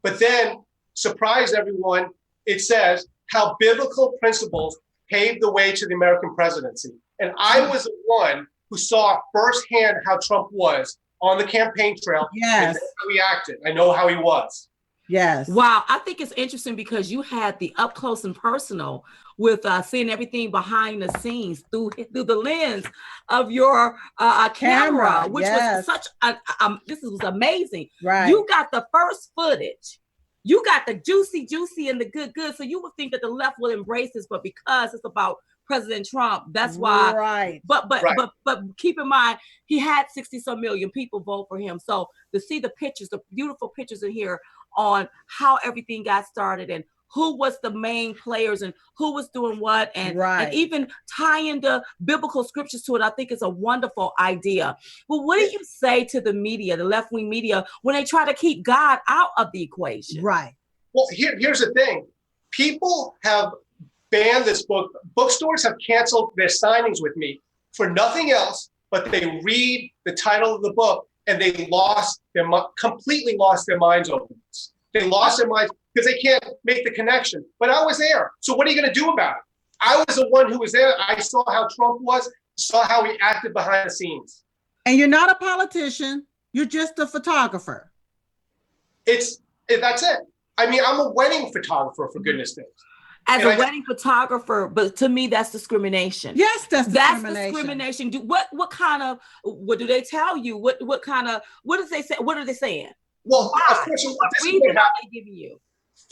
But then, surprise everyone, it says how biblical principles paved the way to the American presidency. And I was the one who saw firsthand how Trump was on the campaign trail. Yes. And how he acted. I know how he was. Yes. Wow. I think it's interesting because you had the up close and personal with seeing everything behind the scenes through the lens of your camera, which was such this was amazing. Right. You got the first footage. You got the juicy and the good. So you would think that the left will embrace this, but because it's about President Trump, that's why. Right. But keep in mind, he had 60-some million people vote for him. So to see the pictures, the beautiful pictures in here on how everything got started and who was the main players and who was doing what, and even tying the biblical scriptures to it, I think is a wonderful idea. Well, what do you say to the media, the left-wing media, when they try to keep God out of the equation? Right. Well, here's the thing. People have banned this book. Bookstores have canceled their signings with me for nothing else, but they read the title of the book and they completely lost their minds over this. They lost their minds because they can't make the connection. But I was there. So what are you going to do about it? I was the one who was there. I saw how Trump was, saw how he acted behind the scenes. And you're not a politician. You're just a photographer. That's it. I mean, I'm a wedding photographer, for goodness sakes. As a wedding photographer, but to me, that's discrimination. Yes, that's discrimination. What do they tell you? What does they say? What are they saying? Well, of course, this is what happened. Giving you.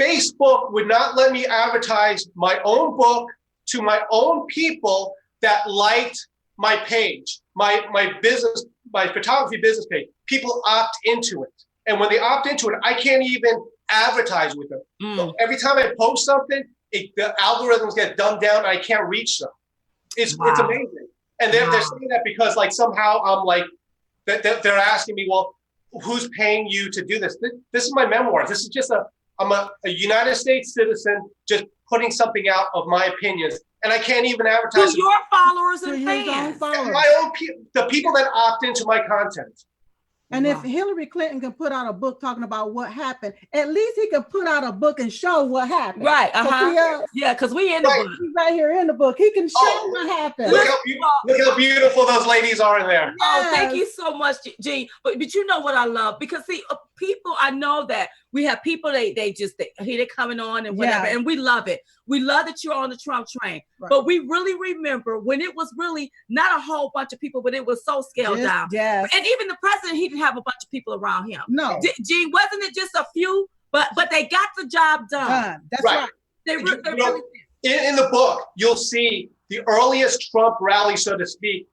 Facebook would not let me advertise my own book to my own people that liked my page, my photography business page. People opt into it. And when they opt into it, I can't even advertise with them. So every time I post something, the algorithms get dumbed down and I can't reach them. It's amazing. And they're saying that because like somehow I'm like, they're asking me, well, who's paying you to do this? This is my memoirs. This is just I'm a United States citizen just putting something out of my opinions. And I can't even advertise. To your followers and fans. My own the people that opt into my content. And if Hillary Clinton can put out a book talking about what happened, at least he can put out a book and show what happened. Right. Yeah, because we in the book. He's right here in the book. He can show what happened. Look how beautiful those ladies are in there. Yes. Oh, thank you so much, G. But you know what I love? Because see, people, I know that we have people, they they're coming on and whatever, and we love it. We love that you're on the Trump train. Right. But we really remember when it was really not a whole bunch of people, but it was so scaled down. Yes. And even the president, he didn't have a bunch of people around him. No. G, wasn't it just a few? But they got the job done. That's right. They really did. In the book, you'll see the earliest Trump rally, so to speak.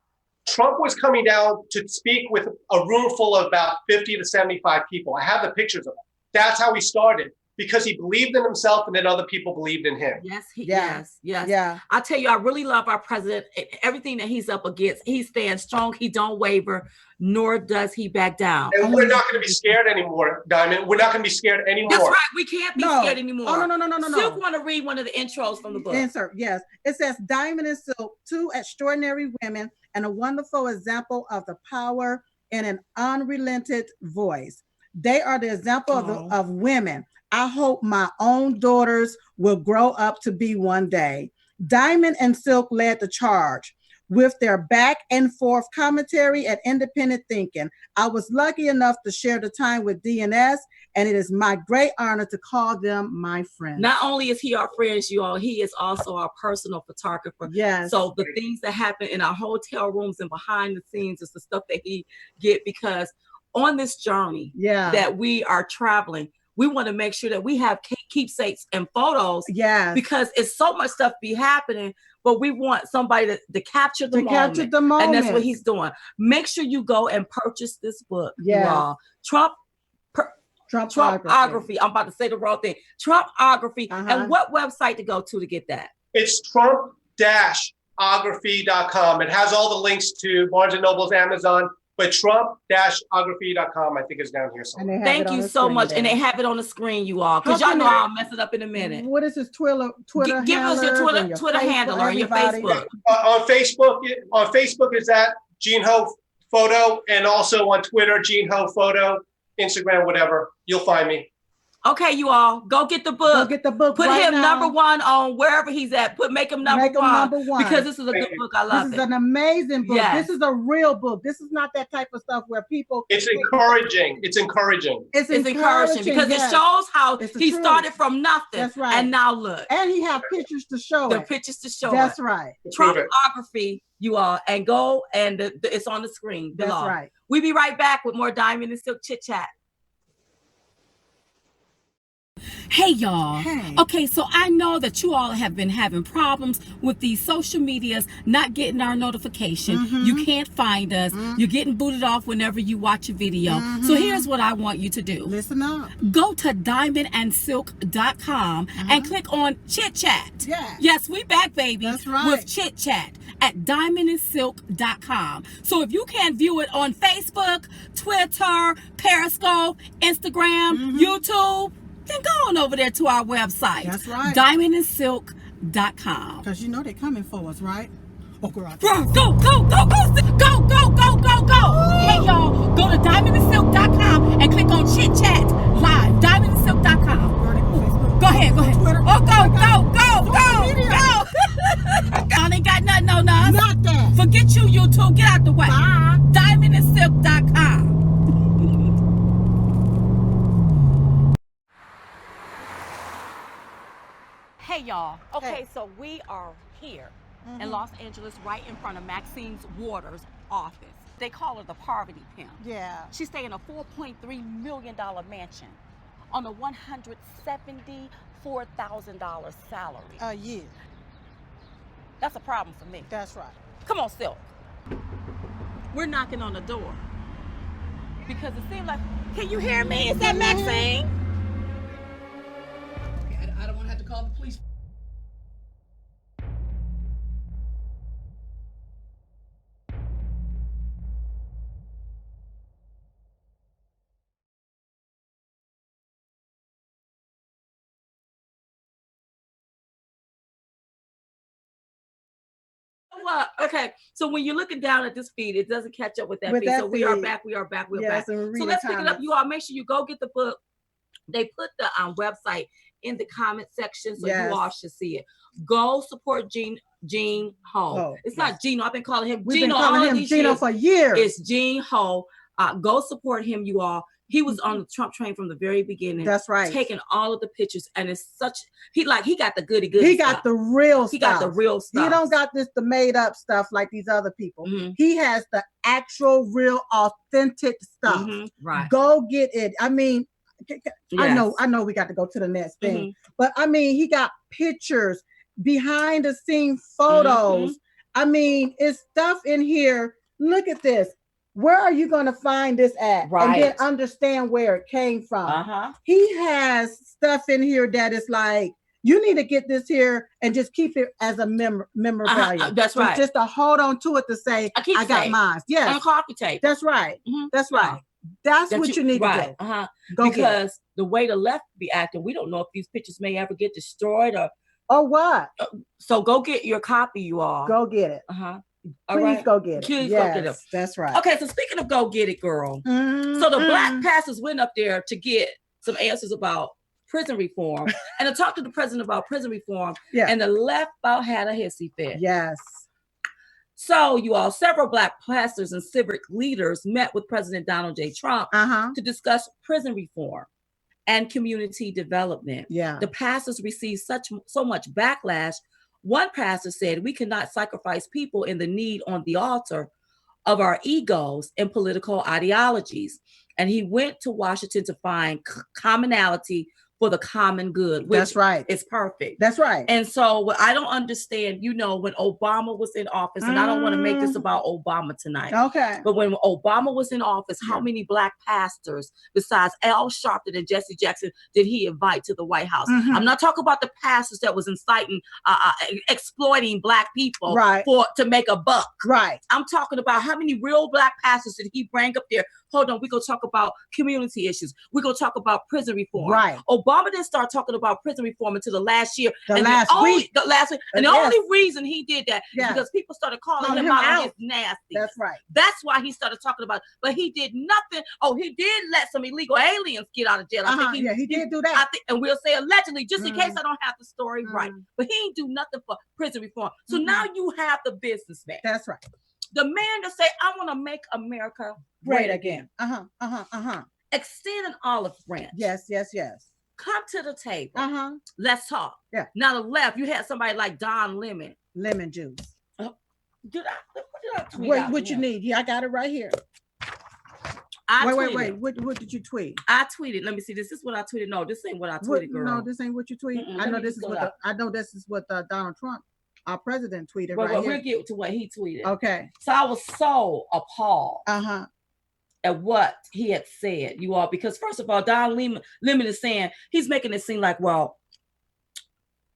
Trump was coming down to speak with a room full of about 50 to 75 people. I have the pictures of it. That's how he started, because he believed in himself and then other people believed in him. Yes. Yeah. I tell you, I really love our president. Everything that he's up against, he stands strong. He don't waver, nor does he back down. And we're not going to be scared anymore, Diamond. We're not going to be scared anymore. That's right. We can't be scared anymore. Oh, no. Silk want to read one of the intros from the book. Insert, yes. It says, Diamond and Silk, two extraordinary women and a wonderful example of the power in an unrelented voice. They are the example of women I hope my own daughters will grow up to be one day. Diamond and Silk led the charge with their back and forth commentary and independent thinking. I was lucky enough to share the time with DNS, and it is my great honor to call them my friends. Not only is he our friends, you all, he is also our personal photographer. Yes. So the things that happen in our hotel rooms and behind the scenes is the stuff that he get, because on this journey that we are traveling, we want to make sure that we have keepsakes and photos. Yeah. Because it's so much stuff be happening, but we want somebody to capture the moment. And that's what he's doing. Make sure you go and purchase this book. Yeah. TRUMP-ography. I'm about to say the wrong thing. TRUMP-ography. And what website to go to get that? It's TRUMP-ography.com. It has all the links to Barnes & Noble's, Amazon. But TRUMP-ography.com, I think, is down here somewhere. Thank you so much. And they have it on the screen, you all, because y'all know I'll mess it up in a minute. What is his Twitter Give us your Twitter handle or your Facebook. On Facebook is at Gene Ho Photo, and also on Twitter, Gene Ho Photo, Instagram, whatever. You'll find me. Okay, you all, go get the book. Go get the book. Put him number one on wherever he's at. Make him number one. Because this is a good book. I love it. This is an amazing book. Yes. This is a real book. This is not that type of stuff where people. It's encouraging. It's encouraging. It's encouraging because it shows how he started from nothing. That's right. And now look. And he have pictures to show it. The pictures to show That's right. TRUMP-ography, you all, and go and it's on the screen below. That's right. We'll be right back with more Diamond and Silk Chit Chat. Hey y'all. Okay, so I know that you all have been having problems with these social medias not getting our notification. You can't find us. You're getting booted off whenever you watch a video. So here's what I want you to do. Listen up. Go to diamondandsilk.com and click on Chit Chat. Yes, we back, baby. That's right. With Chit Chat at diamondandsilk.com. So if you can't view it on Facebook, Twitter, Periscope, Instagram, YouTube, then go on over there to our website. That's right. diamondandsilk.com. Because you know they're coming for us, right? Oh, girl. Go, go, go, go, go, go, go, go, go, go. Hey, y'all, go to diamondandsilk.com and click on Chit Chat Live. Diamondandsilk.com. Go ahead, go ahead. Twitter. Oh, go, go, go, go, go. Y'all ain't got nothing on us. Not that. Forget you, YouTube. Get out the way. Bye. Diamondandsilk.com. Hey y'all, okay, so we are here in Los Angeles, right in front of Maxine's Waters' office. They call her the poverty pimp. Yeah. She's staying in a $4.3 million mansion on a $174,000 salary. A year. That's a problem for me. That's right. Come on, Silk. We're knocking on the door because it seems like, can you hear me? Is that Maxine? I don't want to have to call the police. what? Okay. So when you're looking down at this feed, it doesn't catch up with that feed. So we are back. We are back. We're back. So let's pick it up. You all make sure you go get the book. They put the website in the comment section, so you all should see it. Go support Gene Ho. It's not Gino. I've been calling him We've Gino. Been calling him Gino for years. It's Gene Ho. Go support him, you all. He was on the Trump train from the very beginning. That's right. Taking all of the pictures, and it's such he got the goody. He got the real stuff. He got the real stuff. He don't got the made up stuff like these other people. He has the actual, real, authentic stuff. Right. Go get it. I mean, I know we got to go to the next thing, but I mean, he got pictures, behind the scene photos. I mean, it's stuff in here. Look at this. Where are you going to find this at? Right. And then understand where it came from. He has stuff in here that is like, you need to get this here and just keep it as a memorabilia. That's right. Just to hold on to it to say, I got mine. Yes. On coffee tape. That's right. That's right. That's what you need to do. Because the way the left be acting, we don't know if these pictures may ever get destroyed or what. So go get your copy, you all. Go get it. Please go get it. Please go get it. That's right. Okay, so speaking of go get it, girl. So the black pastors went up there to get some answers about prison reform and to talk to the president about prison reform. And the left about had a hissy fit. Yes. So you all, several black pastors and civic leaders met with President Donald J. Trump to discuss prison reform and community development. The pastors received so much backlash. One pastor said, we cannot sacrifice people in the need on the altar of our egos and political ideologies. And he went to Washington to find commonality for the common good. Which That's right. It's perfect. That's right. And so what I don't understand, when Obama was in office, and I don't want to make this about Obama tonight. Okay. But when Obama was in office, how many black pastors besides Al Sharpton and Jesse Jackson did he invite to the White House? I'm not talking about the pastors that was inciting, exploiting black people to make a buck. Right. I'm talking about how many real black pastors did he bring up there? Hold on, we're going to talk about community issues. We're going to talk about prison reform. Right. Obama didn't start talking about prison reform until the last year. The last week. And the only reason he did that is because people started calling him out on his nasty. That's right. That's why he started talking about it. But he did nothing. Oh, he did let some illegal aliens get out of jail. I think he did do that. And we'll say allegedly, just in case I don't have the story right. But he ain't do nothing for prison reform. So now you have the businessman. That's right. The man to say, I want to make America great again. Extend an olive branch. Yes, yes, yes. Come to the table. Let's talk. Yeah. Now the left, you had somebody like Don Lemon. Lemon juice. Did I tweet Wait, what you need? Yeah, I got it right here. Wait. What did you tweet? I tweeted. Let me see. This is what I tweeted. No, this ain't what I tweeted, girl. No, this ain't what you tweeted. I know this is what Donald Trump, our president, tweeted right here. We'll get to what he tweeted. Okay. So I was so appalled. At what he had said, you all, because first of all, Don Lemon is saying, he's making it seem like, well,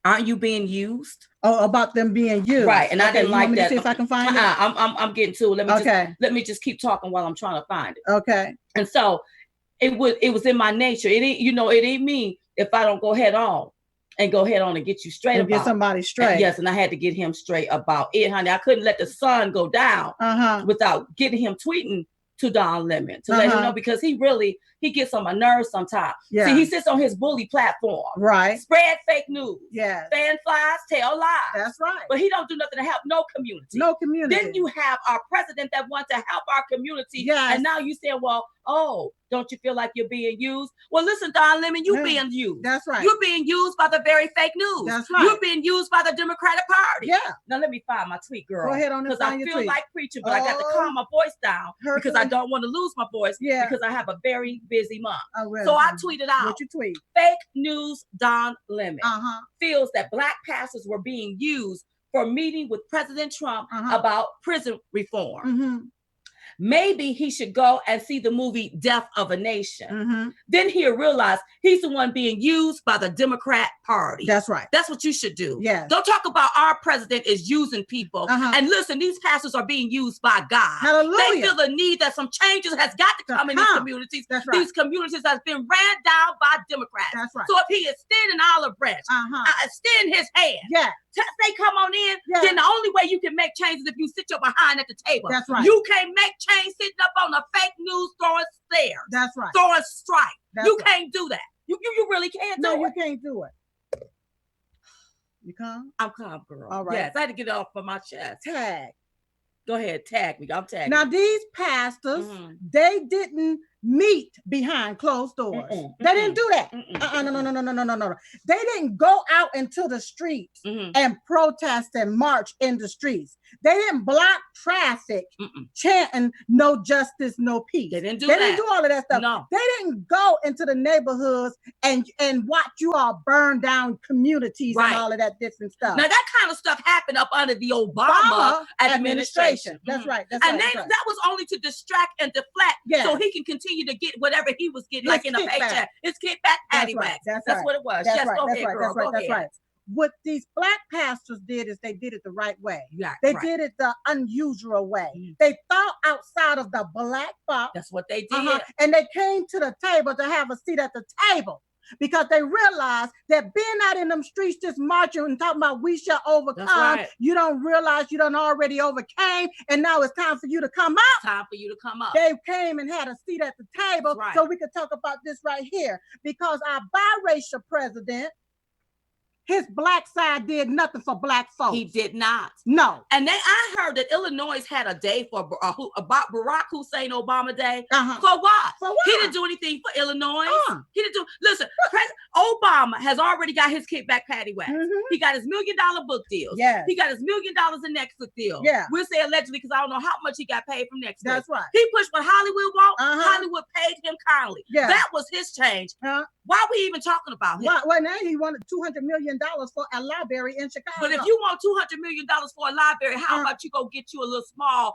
aren't you being used? Oh, about them being used, right? And I didn't like that. See if I can find it. I'm getting to it. Let me just keep talking while I'm trying to find it. Okay. And so it was in my nature. It ain't, it ain't me if I don't go head on and get you straight and about get somebody straight. Yes, and I had to get him straight about it, honey. I couldn't let the sun go down without getting him tweeting to Don Lemon to let him know, because he gets on my nerves sometimes. Yeah. See, he sits on his bully platform. Right. Spread fake news. Yeah. Fan flies, tell lies. That's right. But he don't do nothing to help no community. No community. Then you have our president that wants to help our community. Yes. And now you say, well, don't you feel like you're being used? Well, listen, Don Lemon, you're being used. That's right. You're being used by the very fake news. That's right. You're being used by the Democratic Party. Yeah. Now let me find my tweet, girl. Go ahead on this. Because I feel like preaching, but I got to calm my voice down because I don't want to lose my voice. Yeah. Because I have a very busy month. Really. So I tweeted out. What you tweet? Fake news. Don Lemon feels that black pastors were being used for meeting with President Trump about prison reform. maybe he should go and see the movie Death of a Nation. Then he'll realize he's the one being used by the Democrat Party. That's right. That's what you should do. Yes. Don't talk about our president is using people. And listen, these pastors are being used by God. Hallelujah. They feel the need that some changes has got to come in these communities. That's right. These communities has been ran down by Democrats. That's right. So if he is standing olive branch, extend his hand. Yeah. Say come on in, then the only way you can make changes if you sit your behind at the table. That's right. You can't make change sitting up on a fake news throwing stares. That's right. Throwing strike. You right. can't do that. You really can't do it. No, you can't do it. You calm? I'm calm, girl. All right. Yes, I had to get it off of my chest. Tag. Go ahead, tag me. I'm tagging. Now, these pastors, they didn't meet behind closed doors. They didn't do that. No. They didn't go out into the streets and protest and march in the streets. They didn't block traffic chanting no justice, no peace. They didn't do They didn't do all of that stuff. No. They didn't go into the neighborhoods and watch you all burn down communities and all of that different stuff. Now, that kind of stuff happened up under the Obama administration. That's right. That was only to distract and deflect so he can continue to get whatever he was getting, like in a paycheck. His kickback paddywhack. That's what it was. That's yes, go ahead, girl. That's right. What these black pastors did is they did it the right way. They did it the unusual way. They thought outside of the black box. That's what they did. And they came to the table to have a seat at the table. Because they realized that being out in them streets just marching and talking about we shall overcome, you don't realize you done already overcame, and now it's time for you to come out. It's time for you to come up. They came and had a seat at the table so we could talk about this right here. Because our biracial president, his black side did nothing for black folks. He did not. No. And I heard that Illinois had a day for Barack Hussein Obama Day. For what? He didn't do anything for Illinois. He didn't do. Listen, President Obama has already got his kickback paddywhack. He got his $1 million book deals. Yes. He got his $1 million in Netflix deal. Yeah. We'll say allegedly because I don't know how much he got paid from Netflix. That's right. He pushed what Hollywood want. Hollywood paid him kindly. Yeah. That was his change. Why are we even talking about him? Well, now he wanted $200 million for a library in Chicago. But if you want $200 million for a library, how about you go get you a little small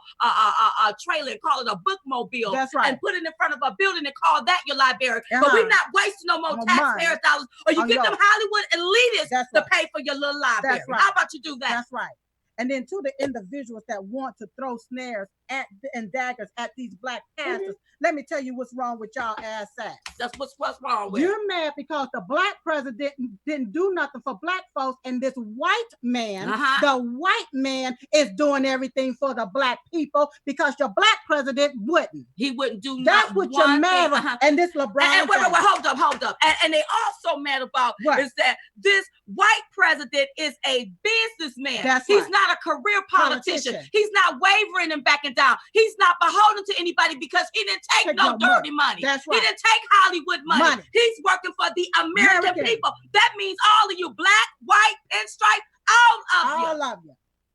trailer and call it a bookmobile? That's right. And put it in front of a building and call that your library. But we're not wasting no more taxpayers' dollars. Or you get them Hollywood elitists to pay for your little library. That's right. How about you do that? That's right. And then to the individuals that want to throw snares at and daggers at these black pastors, let me tell you what's wrong with y'all ass sacks. That's what's wrong with. You're mad because the black president didn't do nothing for black folks, and this white man, the white man is doing everything for the black people because your black president wouldn't. He wouldn't do. That's what you're mad about. And this LeBron. And wait, hold up. And they also mad about is that this white president is a businessman. He's not a career politician. He's not wavering and backing down. He's not beholden to anybody because he didn't take no dirty money. That's right. He didn't take Hollywood money. He's working for the American people. That means all of you, black, white, pinstripe, all of you.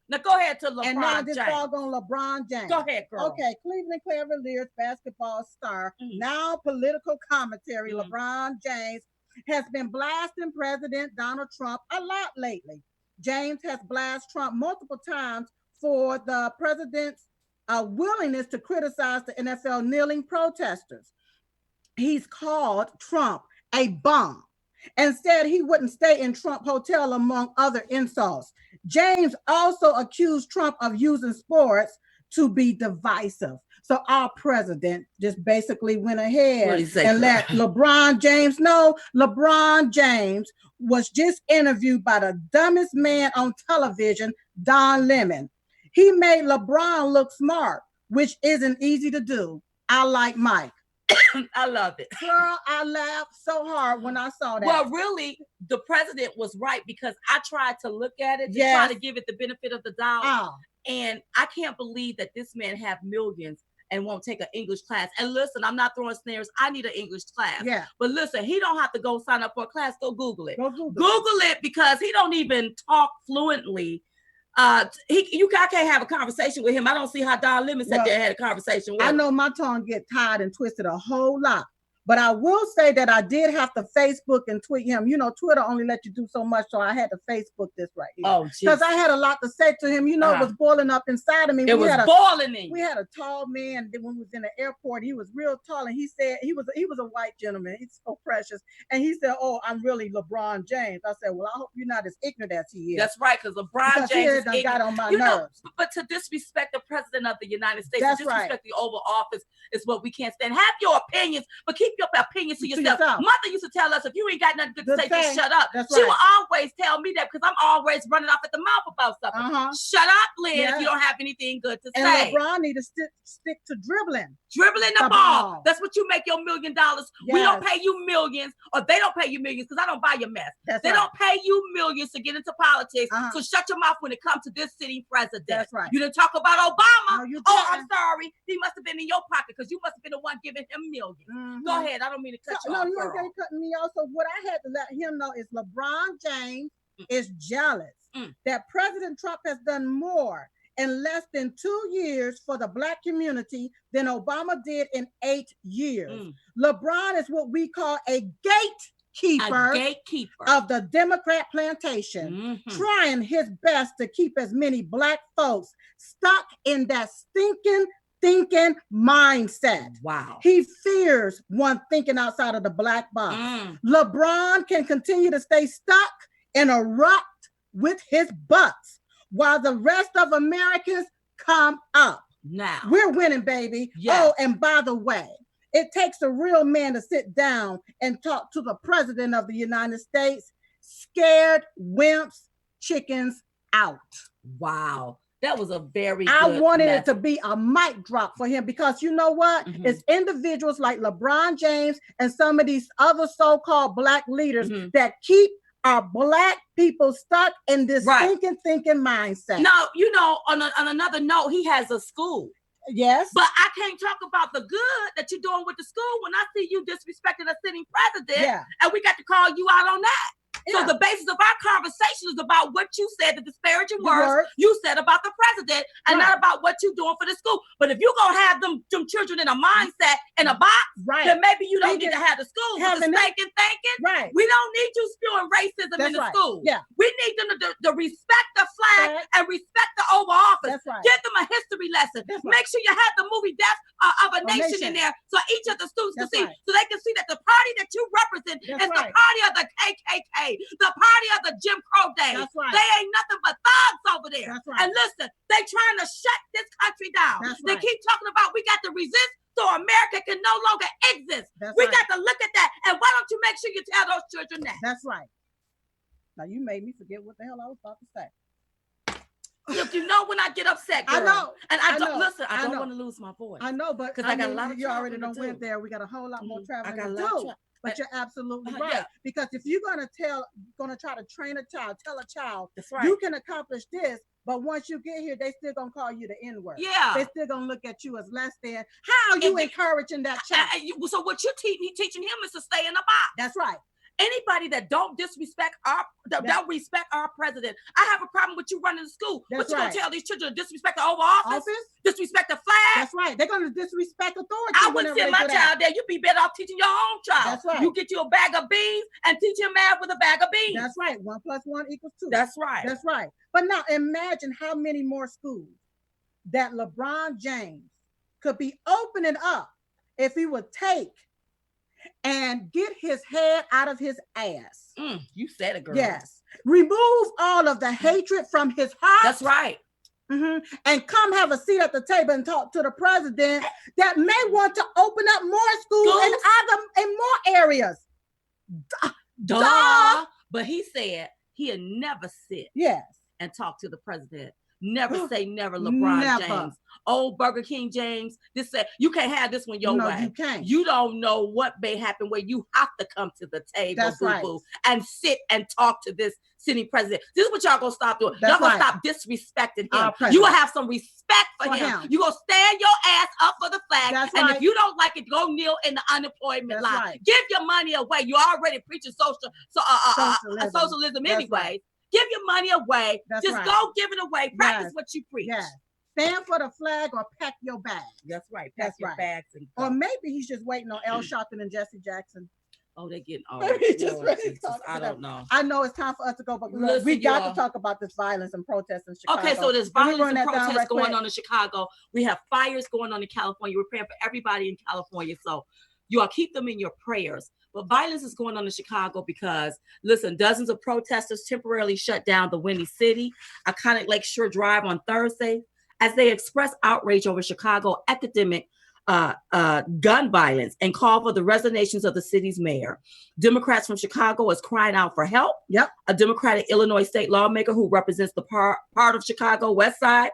Now go ahead to LeBron James. And now this dog on LeBron James. Go ahead, girl. Okay, Cleveland Cavaliers basketball star, now political commentary, LeBron James, has been blasting President Donald Trump a lot lately. James has blasted Trump multiple times for the president's willingness to criticize the NFL kneeling protesters. He's called Trump a bum and said he wouldn't stay in Trump Hotel, among other insults. James also accused Trump of using sports to be divisive. So our president just basically went ahead and let LeBron James know. LeBron James was just interviewed by the dumbest man on television, Don Lemon. He made LeBron look smart, which isn't easy to do. I like Mike. I love it. Girl, I laughed so hard when I saw that. Well, really, the president was right because I tried to look at it to try to give it the benefit of the doubt. And I can't believe that this man have millions and won't take an English class. And listen, I'm not throwing snares. I need an English class. Yeah. But listen, he don't have to go sign up for a class. Go Google it. Google it because he don't even talk fluently. I can't have a conversation with him. I don't see how Don Lemon sat there and had a conversation with him. I know my tongue get tired and twisted a whole lot But I will say that I did have to Facebook and tweet him. You know, Twitter only let you do so much, so I had to Facebook this right here. Oh, because I had a lot to say to him. You know, it was boiling up inside of me. It was boiling in. We had a tall man. When we was in the airport, he was real tall, and he said he was a white gentleman. He's so precious, and he said, "Oh, I'm really LeBron James." I said, "Well, I hope you're not as ignorant as he is." That's right, because LeBron James is got on my nerves. But to disrespect the president of the United States, to disrespect the Oval Office is what we can't stand. Have your opinions, but keep your opinions to yourself. Mother used to tell us, if you ain't got nothing good to say, just shut up. She will always tell me that because I'm always running off at the mouth about something. Shut up, Lynn, if you don't have anything good to say. And LeBron need to stick to dribbling. Dribbling the ball. That's what you make your $1 million. We don't pay you millions, or they don't pay you millions, because I don't buy your mess. They don't pay you millions to get into politics. So shut your mouth when it comes to this sitting president. That's right. You didn't talk about Obama. No, I'm sorry. He must have been in your pocket because you must have been the one giving him millions. Go ahead. I don't mean to cut you off. No, you ain't cutting me off. So what I had to let him know is LeBron James is jealous that President Trump has done more in less than 2 years for the Black community than Obama did in 8 years. LeBron is what we call a gatekeeper of the Democrat plantation, trying his best to keep as many Black folks stuck in that stinking thinking mindset. Wow. He fears one thinking outside of the Black box. LeBron can continue to stay stuck in a rut with his butts while the rest of Americans come up. Now we're winning, baby. Oh, and by the way, it takes a real man to sit down and talk to the president of the United States. Scared wimps, chickens out. Wow. That was a very good I wanted it to be a mic drop for him, because you know what? It's individuals like LeBron James and some of these other so-called Black leaders that keep our Black people stuck in this thinking mindset. No, you know, on another note, he has a school. Yes. But I can't talk about the good that you're doing with the school when I see you disrespecting a sitting president, and we got to call you out on that. So the basis of our conversation is about what you said, the disparaging words you said about the president, and not about what you're doing for the school. But if you're going to have them children in a mindset, in a box, then maybe you don't need to have the school with the thinking. We don't need you spewing racism in the school. We need them to respect the flag and respect the Oval Office. Give them a history lesson. Make sure you have the movie Death of a Nation in there, so each of the students can see, so they can see that the party that you represent is the party of the KKK. The party of the Jim Crow days. They ain't nothing but thugs over there. And listen, they trying to shut this country down. They keep talking about we got to resist so America can no longer exist. We got to look at that. And why don't you make sure you tell those children that? That's right. Now you made me forget what the hell I was about to say. Look, you know when I get upset, girl. I know. And I don't listen. I don't want to lose my voice. I know, but because I got a lot of you already don't went there. We got a whole lot more traveling to do. But you're absolutely right. Because if you're gonna try to train a child, tell a child, you can accomplish this, but once you get here, they still gonna call you the N-word. They still gonna look at you as less than. How are you encouraging that child? So what you're teaching him is to stay in the box. That's right. Anybody that don't respect our president, I have a problem with you running the school. What you gonna tell these children to disrespect the Oval Office? Disrespect the flag? That's right. They're gonna disrespect authority. I wouldn't send my child there. You'd be better off teaching your own child. That's right. You get you a bag of beans and teach him math with a bag of beans. That's right. 1 + 1 = 2. That's right. That's right. But now imagine how many more schools that LeBron James could be opening up if he would take and get his head out of his ass. You said it, girl. Yes. Remove all of the hatred from his heart. That's right. And come have a seat at the table and talk to the president that may want to open up more schools in more areas. Duh. But he said he'll never sit and talk to the president. Never say never, LeBron James. Old Burger King James. This said you can't have this one your way. You can't. You don't know what may happen where you have to come to the table, boo-boo, and sit and talk to this sitting president. This is what y'all gonna stop doing. Y'all gonna stop disrespecting him. You will have some respect for him. You gonna stand your ass up for the flag. If you don't like it, go kneel in the unemployment line. Give your money away. You already preaching socialism anyway. Give your money away. Just go give it away. Practice what you preach. stand for the flag or pack your bags. That's right. Pack your bags. And or maybe he's just waiting on Al Sharpton and Jesse Jackson. Oh, they're getting old. I don't know. I know it's time for us to go, but we got to talk about this violence and protests in Chicago. Okay, so there's violence and protests going on in Chicago. We have fires going on in California. We're praying for everybody in California. So you all keep them in your prayers. But violence is going on in Chicago because, listen, dozens of protesters temporarily shut down the Windy City, iconic Lakeshore Drive on Thursday, as they express outrage over Chicago epidemic gun violence and call for the resignations of the city's mayor. Democrats from Chicago is crying out for help. Yep. A Democratic Illinois state lawmaker who represents the part of Chicago West Side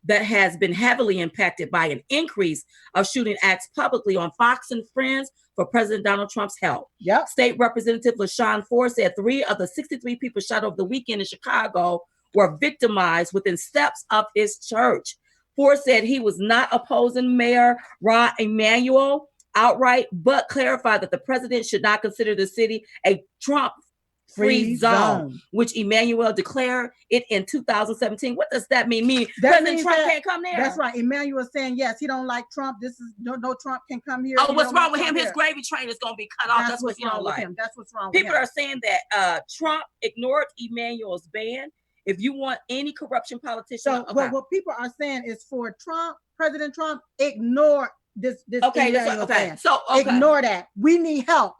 that has been heavily impacted by an increase of shooting acts publicly on Fox and Friends for President Donald Trump's help. Yep. State Representative LaShawn Ford said 3 of the 63 people shot over the weekend in Chicago were victimized within steps of his church. Ford said he was not opposing Mayor Rahm Emanuel outright, but clarified that the president should not consider the city a Trump-free zone, which Emanuel declared it in 2017. What does that mean? President Trump can't come there? That's right. Emanuel saying, yes, he don't like Trump. This is no Trump can come here. Oh, what's wrong with him? His gravy train is going to be cut off. That's what's wrong with him. That's what's wrong with him. People are saying that Trump ignored Emanuel's ban. If you want any corruption politician, so what people are saying is for Trump, President Trump, ignore this. Okay. So ignore that. We need help,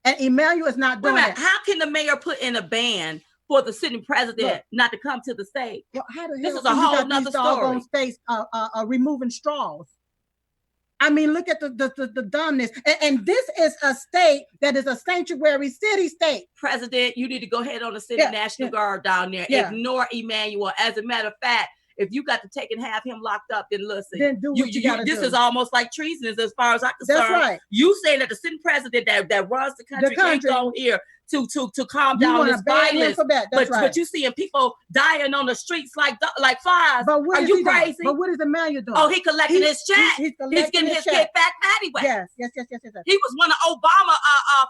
and Emanuel is not doing it. How can the mayor put in a ban for the sitting president not to come to the state? Well, how the hell this is a whole nother story. States removing straws. I mean, look at the dumbness. And this is a state that is a sanctuary city state. President, you need to go ahead on the city National Guard down there. Ignore Emanuel. As a matter of fact, if you got to take and have him locked up, then listen. Then do what you gotta do. This is almost like treason as far as I'm concerned. That's right. You saying that the sitting president that runs the country can't go here to calm down this violence. But you seeing people dying on the streets like flies. Are you crazy? But what is Emanuel doing? Oh, he collecting his check. He's getting his kick back anyway. Yes. He was one of Obama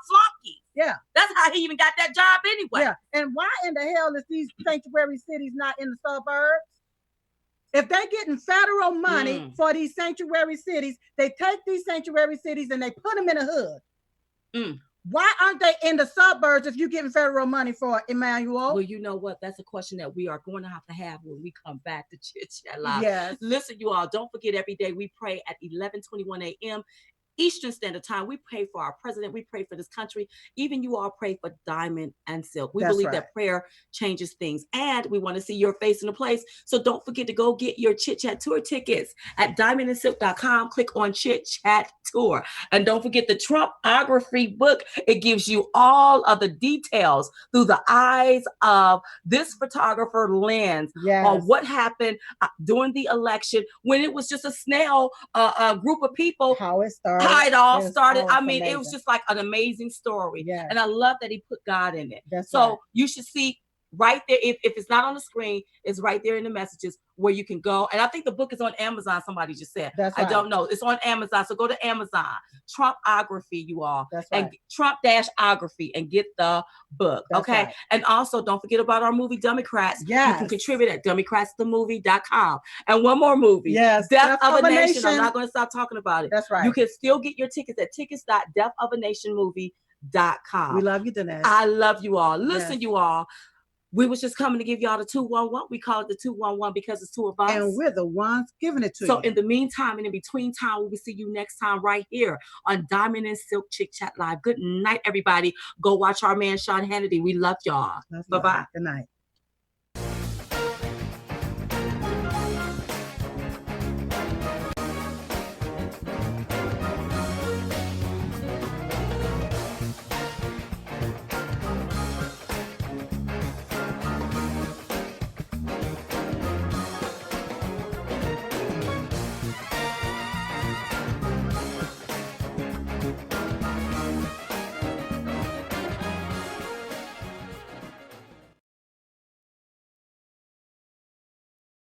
flunkies. Yeah. That's how he even got that job anyway. Yeah. And why in the hell is these sanctuary cities not in the suburbs? If they're getting federal money for these sanctuary cities, they take these sanctuary cities and they put them in a hood. Why aren't they in the suburbs if you're getting federal money for Emanuel? Well, you know what? That's a question that we are going to have when we come back to Chit Chat Live. Yes. Listen, you all, don't forget every day we pray at 11:21 a.m. Eastern Standard Time. We pray for our president. We pray for this country. Even you all pray for Diamond and Silk. We believe that prayer changes things. And we want to see your face in a place. So don't forget to go get your Chit Chat Tour tickets at diamondandsilk.com. Click on Chit Chat Tour. And don't forget the Trump-ography book. It gives you all of the details through the eyes of this photographer lens on what happened during the election when it was just a snail group of people. How it started. How it all started. I mean, it was just like an amazing story. Yeah. And I love that he put God in it. So you should see right there. If it's not on the screen, it's right there in the messages where you can go. And I think the book is on Amazon. Somebody just said. I don't know. It's on Amazon. So go to Amazon. Trump-ography, you all. And Trump-ography and get the book. Okay. And also don't forget about our movie Democrats. Yes. You can contribute at democratsthemovie.com. And one more movie. Yes. Death of a Nation. I'm not going to stop talking about it. That's right. You can still get your tickets at tickets.deathofanationmovie.com. We love you, Dinesh. I love you all. Listen, you all. We was just coming to give y'all the 211. We call it the 211 because it's two of us. And we're the ones giving it to you. So in the meantime and in between time, we will see you next time right here on Diamond and Silk Chit Chat Live. Good night, everybody. Go watch our man, Sean Hannity. We love y'all. Bye-bye. Good night.